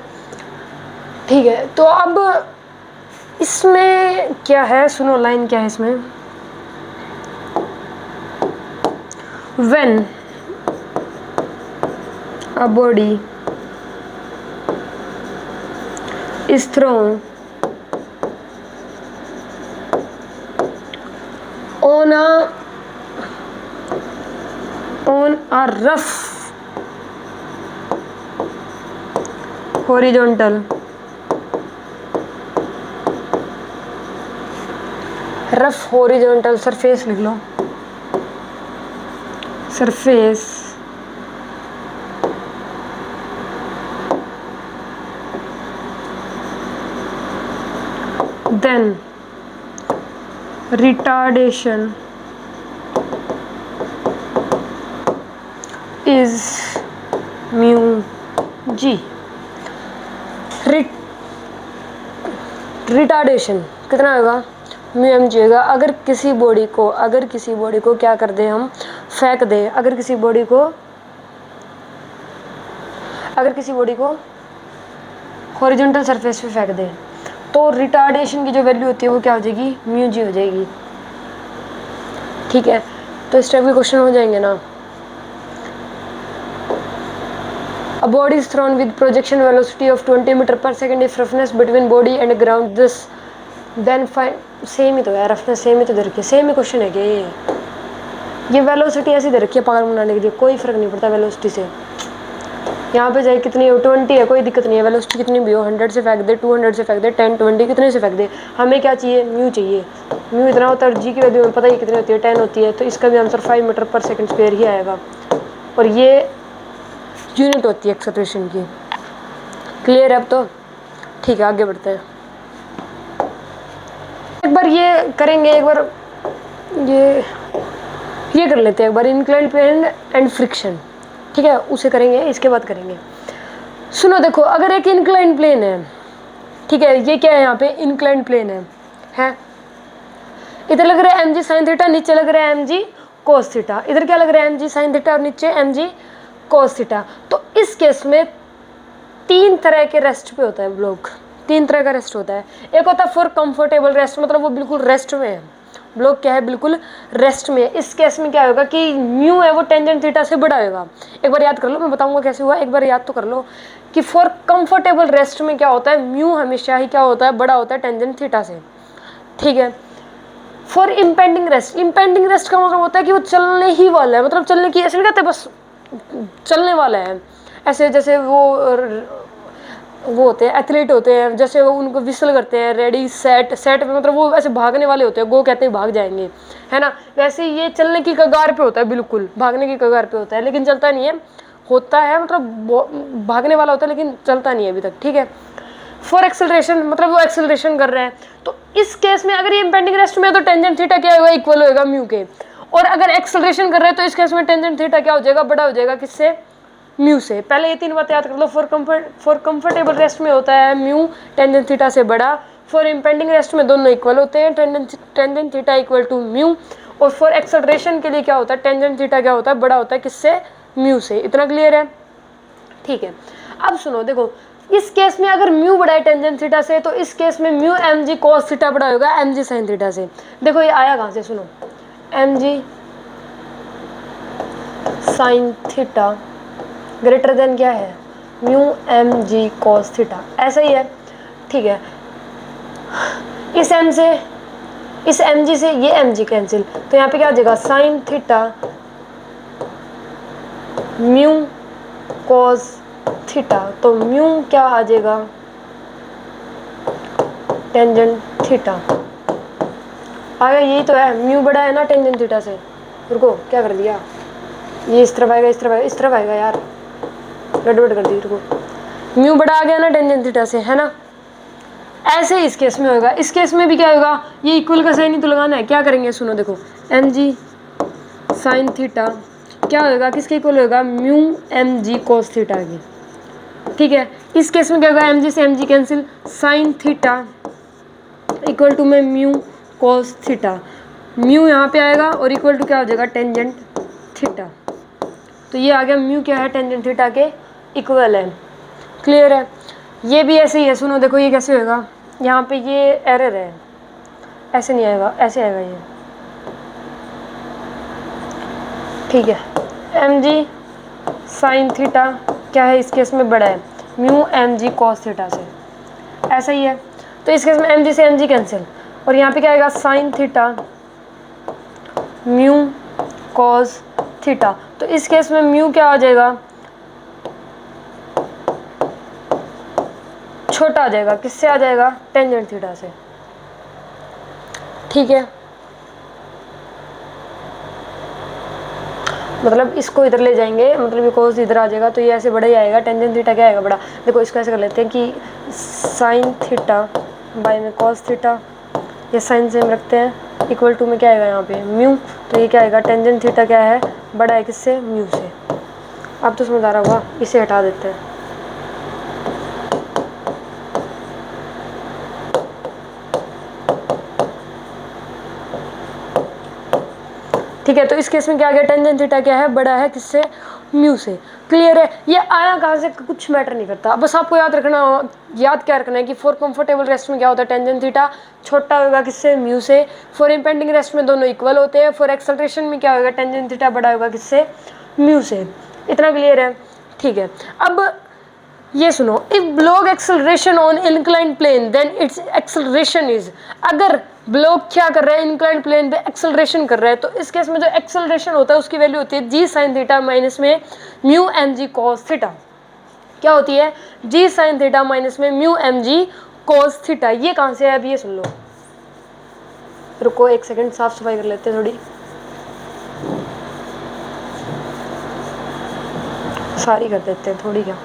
ठीक है। तो अब इसमें क्या है, सुनो लाइन क्या है इसमें। When a body is thrown on a rough horizontal surface लिख लो, surface, then retardation is mu g। Retardation कितना होगा? म्यू एम जी होगा। अगर किसी बॉडी को क्या कर दें हम, फेंक दें, अगर किसी बॉडी को हॉरिजॉन्टल सरफेस पे फेंक दें तो रिटार्डेशन की जो वैल्यू होती है वो क्या हो जाएगी, म्यू जी हो जाएगी। ठीक है, तो इस टाइप के क्वेश्चन हो जाएंगे ना। A body is thrown with projection velocity of 20 metre पर second if roughness between body and ground this then find। Same ही तो है, रफनेस सेम ही तो दे रखी है, सेम ही क्वेश्चन है कि ये वेलोसिटी ऐसी दे रखी है पागल बनाने के लिए, कोई फर्क नहीं पड़ता वेलोसिटी से। यहाँ पे चाहे कितनी 20 है कोई दिक्कत नहीं है, वेलोसिटी कितनी भी हो, 100 से फेंक दे, 200 से फेंक दे, 10 20 कितने से फेंक दे, हमें क्या चाहिए, म्यू चाहिए। म्यू इतना होता है, जी की वैल्यू में पता ही कितनी होती है, 10 होती है, तो इसका भी आंसर 5 मीटर पर सेकेंड स्क्वायर ही आएगा। और ये यूनिट होती है एक्सेलरेशन की। क्लियर है अब तो? ठीक है, आगे बढ़ते हैं। एक बार ये करेंगे, एक बार ये कर लेते हैं एक बार, इंक्लाइंड प्लेन एंड फ्रिक्शन। ठीक है, उसे करेंगे, इसके बाद करेंगे। सुनो देखो, अगर एक इंक्लाइंड प्लेन है, ठीक है, ये क्या है, यहाँ पे इंक्लाइंड प्लेन है, इधर लग रहा है एम जी साइन थीटा, नीचे लग रहा है एम जी कोस थीटा। इधर क्या लग रहा है, एम जी साइन थीटा और नीचे एम जी कोस थीटा। तो इस केस में 3 तरह के रेस्ट पे होता है ब्लॉक, 3 तरह का रेस्ट होता है। एक होता है फॉर कंफर्टेबल रेस्ट, मतलब वो बिल्कुल रेस्ट में है, ब्लॉक क्या है, बिल्कुल रेस्ट में है। इस केस में क्या होगा कि म्यू है वो टेंजेंट थीटा से बड़ा होगा। एक बार याद कर लो, मैं बताऊंगा कैसे हुआ, एक बार याद तो कर लो कि फॉर कंफर्टेबल रेस्ट में क्या होता है, म्यू हमेशा ही क्या होता है, बड़ा होता है टेंजेंट थीटा से। ठीक है, फॉर इम्पेंडिंग रेस्ट का मतलब होता है कि वो चलने ही वाला है, मतलब चलने की, ऐसे नहीं कहते बस चलने वाला है, ऐसे जैसे वो होते हैं एथलीट होते हैं, जैसे वो उनको विसल करते हैं, रेडी सेट पे, मतलब वो ऐसे भागने वाले होते हैं, गो कहते हैं भाग जाएंगे, है ना। वैसे ये चलने की कगार पे होता है, बिल्कुल भागने की कगार पे होता है, लेकिन चलता नहीं है, होता है मतलब भागने वाला होता है लेकिन चलता नहीं है अभी तक। ठीक है, फॉर एक्सेलरेशन मतलब वो एक्सेलरेशन कर रहे हैं। तो इस केस में अगर ये इम्पेंडिंग रेस्ट में है तो टेंजेंट थीटा क्या होगा, इक्वल होगा म्यू के। और अगर एक्सेलरेशन कर रहे हैं तो इस केस में टेंजेंट थीटा क्या हो जाएगा, बड़ा हो जाएगा, किससे, म्यू से। पहले ये 3 बातें याद कर लो। फॉर कंफर्टेबल रेस्ट में होता है म्यू टेंजेंट थीटा से बड़ा, फॉर इम्पेंडिंग रेस्ट में दोनों इक्वल होते हैं, tangent theta equal to mu. और फॉर एक्सेलरेशन के लिए क्या होता है, टेंजेंट थीटा क्या होता है, बड़ा होता है, किससे, म्यू से। इतना क्लियर है? ठीक है, अब सुनो देखो, इस केस में अगर म्यू बड़ा है टेंजेंट थीटा से, तो इस केस में mu M G cos theta बड़ा होगा एम जी साइन थीटा से। देखो ये आया कहाँ से, सुनो, M G sine theta greater than क्या है, mu M G cos theta, ऐसा ही है। ठीक है, इस एम से इस एम जी से ये एम जी कैंसिल, तो यहाँ पे क्या आ जाएगा, sine theta mu cos theta. तो म्यू क्या आ जाएगा, टेंजेंट थीटा आ गया। यही तो है, म्यू बड़ा है ना टेंजेंट थीटा से। रुको, क्या कर दिया, ये इस तरफ आएगा, इस तरफ आएगा, इस तरफ आएगा, यार गड़बड़ कर दी। रुको, म्यू बड़ा आ गया ना टेंजेंट थीटा से, है ना। ऐसे इस केस में होगा, इस केस में भी क्या होगा, ये इक्वल का साइन ही तो लगाना है। क्या करेंगे, सुनो देखो, एम जी साइन थीटा क्या होगा, किसके इक्वल होगा, mu M G cos theta की। ठीक है, इस केस में क्या होगा, एम जी से M G cancel, sine theta equal to में म्यू कॉस थीटा। म्यू यहाँ पे आएगा और इक्वल टू क्या हो जाएगा, टेंजेंट थीटा। तो ये आ गया, म्यू क्या है, टेंजेंट थीटा के इक्वल है। क्लियर है? ये भी ऐसे ही है, सुनो देखो, ये कैसे होगा, यहाँ पे ये एरर है, ऐसे नहीं आएगा, ऐसे आएगा ये। ठीक है, एम जी साइन थीटा क्या है, इस केस में बड़ा है, mu M G cos theta से, ऐसा ही है। तो इस केस में एम जी से एम जी कैंसिल, और यहाँ पे क्या आएगा, sine theta mu cos theta. तो इस केस में म्यू क्या आ जाएगा, छोटा आ जाएगा, किससे आ जाएगा, टेंजेंट थीटा से। ठीक है, मतलब इसको इधर ले जाएंगे, मतलब ये कोस इधर आ जाएगा, तो ये ऐसे बड़ा ही आएगा, टेंजेंट थीटा क्या आएगा, बड़ा। देखो इसको ऐसे कर लेते हैं कि साइन थीटा बाय में कॉस थीटा, ये साइन सेम रखते हैं, इक्वल टू में क्या आएगा यहाँ पे, म्यू। तो ये क्या आएगा, टेंजेंट थीटा क्या है, बड़ा है, किससे, म्यू से। अब तो समझ आ रहा होगा, इसे हटा देते हैं। ठीक है, तो इस केस में क्या आ गया, टेंजेंट थीटा क्या है, बड़ा है किससे, म्यू से। क्लियर है, ये आया कहाँ से कुछ मैटर नहीं करता, बस आपको याद क्या रखना है कि फॉर कंफर्टेबल रेस्ट में क्या होता है, टेंजेंट थीटा छोटा होगा किससे, म्यू से। फॉर इम्पेंडिंग रेस्ट में दोनों इक्वल होते हैं। फॉर एक्सेलरेशन में क्या होगा, टेंजेंट थीटा बड़ा होगा किससे, म्यू से। इतना क्लियर है, ठीक है। अब ये सुनो, if block acceleration on inclined plane then its acceleration is, अगर ब्लॉक क्या कर रहा है, इंक्लाइंड प्लेन पे एक्सेलरेशन कर रहा है, तो इस केस में जो एक्सेलरेशन होता है उसकी वैल्यू होती है जी साइन थीटा माइनस में mu M G cos theta. क्या होती है, जी साइन थीटा माइनस में mu M G cos theta. ये कहाँ से है, अभी ये सुन लो, रुको एक सेकंड, साफ सफाई कर लेते हैं थोड़ी, सारी कर देते हैं थोड़ी, क्या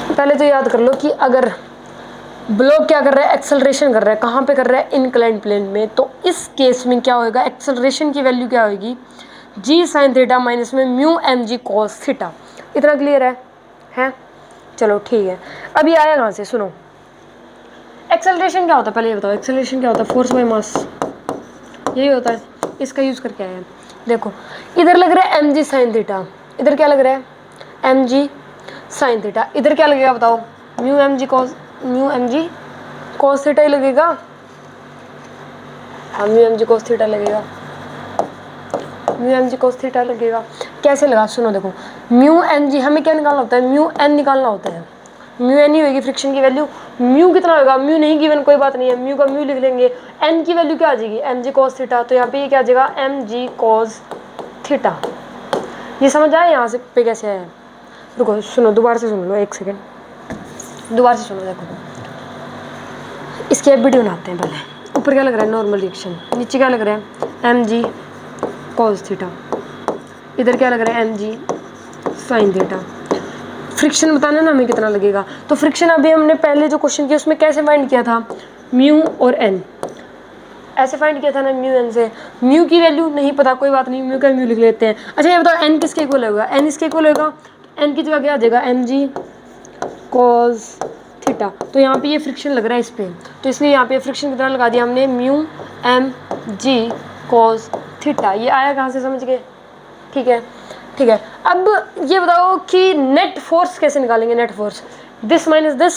पहले तो याद कर लो कि अगर ब्लॉक क्या कर रहा है, एक्सेलरेशन कर रहा है, कहाँ पे कर रहा है, इंक्लाइंड प्लेन में, तो इस केस में क्या होएगा, एक्सेलरेशन की वैल्यू क्या होगी, जी साइन थीटा माइनस में mu M G cos theta. इतना क्लियर है? चलो ठीक है। अब ये आया कहाँ से, सुनो, एक्सेलरेशन क्या होता है पहले ये बताओ, एक्सेलरेशन क्या होता है, फोर्स बाय मास, यही होता है, इसका यूज़ करके आया है। देखो इधर लग रहा है एम जी साइन थीटा, इधर क्या लग रहा है, एम जी साइन थीटा, इधर क्या लगेगा बताओ, mu M G cos theta ही लगेगा। हाँ, mu M G cos theta लगेगा, mu M G cos theta लगेगा। कैसे लगा, सुनो देखो, म्यू एन जी हमें क्या निकालना होता है, म्यू एन निकालना होता है, म्यू एन ही होगी फ्रिक्शन की वैल्यू। म्यू कितना होगा, म्यू नहीं गिवन, कोई बात नहीं है, म्यू का म्यू लिख लेंगे। एन की वैल्यू क्या आ जाएगी, एम जी कॉस थीटा, तो यहाँ पे ये क्या आ जाएगा, एम जी कॉस थीटा। ये समझ आए यहाँ से पे कैसे आया, रुको सुनो दोबारा से सुन लो, एक सेकेंड दोबारा से सुनो। देखो इसकी वीडियो बनाते हैं पहले। ऊपर क्या लग रहा है, नॉर्मल रिएक्शन, नीचे क्या लग रहा है, एम जी कॉस थीटा, इधर क्या लग रहा है, M G sine theta. Friction बताना ना हमें कितना लगेगा, तो फ्रिक्शन अभी हमने पहले जो क्वेश्चन किया उसमें कैसे फाइंड किया था, म्यू और एन ऐसे फाइंड किया था ना, म्यू एन से। म्यू की वैल्यू नहीं पता, कोई बात नहीं, म्यू का म्यू लिख लेते हैं। अच्छा ये बताओ एन किसके इक्वल होगा, एन इसके इक्वल होगा, एन की जगह क्या आ जाएगा, एम जी कॉस थीटा। तो यहाँ पे ये फ्रिक्शन लग रहा है इस पर, तो इसलिए यहाँ पे फ्रिक्शन कितना लगा दिया हमने, mu M G cos theta. ये आया कहाँ से, समझ गए? ठीक है। अब ये बताओ कि नेट फोर्स कैसे निकालेंगे, net force this minus this,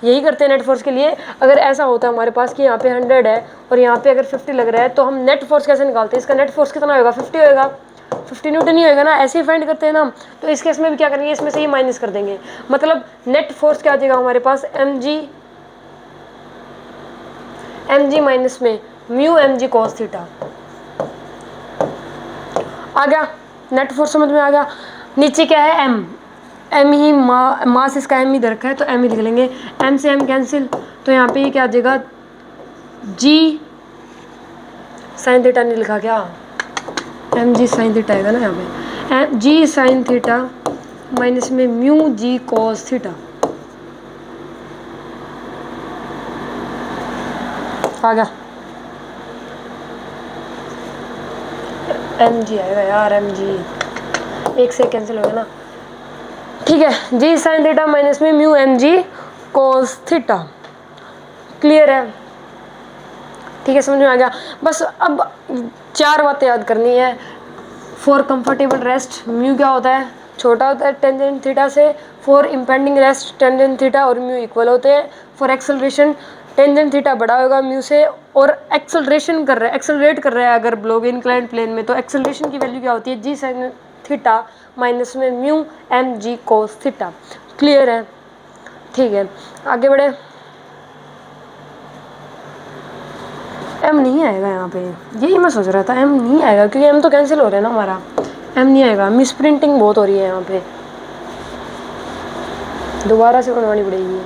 यही करते हैं नेट फोर्स के लिए। अगर ऐसा होता है हमारे पास कि यहाँ पे 100 है और यहाँ पे अगर 50 लग रहा है, तो हम नेट फोर्स कैसे निकालते हैं, इसका नेट फोर्स कितना होगा, 50 होएगा, 50 न्यूटन ही होएगा ना, ऐसे ही फाइंड करते हैं ना। तो इस केस में भी क्या करेंगे, इसमें से ही माइनस कर देंगे, मतलब नेट फोर्स क्या आ जाएगा हमारे पास, एम जी माइनस में mu M G cos theta. आ गया नेट फोर्स, समझ में आ गया। नीचे क्या है, एम ही मास इसका एम ही दे रखा है, तो एम ही लिख लेंगे, एम से एम कैंसिल, तो यहाँ पे ये क्या आ जाएगा, जी साइन थीटा नहीं लिखा क्या, एम जी साइन थीटा आएगा ना यहाँ पे, जी साइन थीटा माइनस में म्यू जी कॉस थीटा। आ गया, एम जी आएगा यार, एम जी एक से कैंसिल हो गया ना, ठीक है। जी साइन थीटा माइनस में mu M G cos theta. Clear है? ठीक है, समझ में आ गया। बस अब 4 बातें याद करनी है। फॉर कंफर्टेबल रेस्ट म्यू क्या होता है, छोटा होता है टेंजेंट थीटा से। For impending rest tangent theta और म्यू इक्वल होते हैं। फॉर एक्सेलरेशन टेंजेंट थीटा बड़ा होगा म्यू से, और एक्सेलरेट कर रहा है अगर ब्लॉक इंक्लाइंड प्लेन में, तो एक्सेलरेशन की वैल्यू क्या होती है, जी साइन थीटा माइनस में mu M G cos theta. Clear है? ठीक है, आगे बढ़े। एम नहीं आएगा यहाँ पे, यही मैं सोच रहा था, एम नहीं आएगा क्योंकि एम तो कैंसिल हो रहा है ना हमारा, एम नहीं आएगा। मिस प्रिंटिंग बहुत हो रही है यहाँ पे, दोबारा से बनवानी पड़ेगी।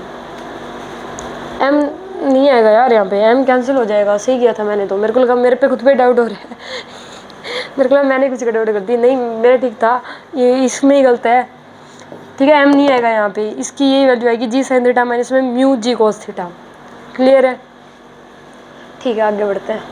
एम नहीं आएगा यार यहाँ पे, एम कैंसिल हो जाएगा। सही किया था मैंने तो, मेरे को लगा मेरे पे खुद पे डाउट हो रहा है मेरे को लगा मैंने कुछ डाउट कर दी, नहीं मेरा ठीक था, ये इसमें ही गलत है। ठीक है, एम नहीं आएगा यहाँ पे, इसकी यही वैल्यू आएगी जी साइन थीटा माइनस में mu G cos theta. Clear है? ठीक है, आगे बढ़ते हैं।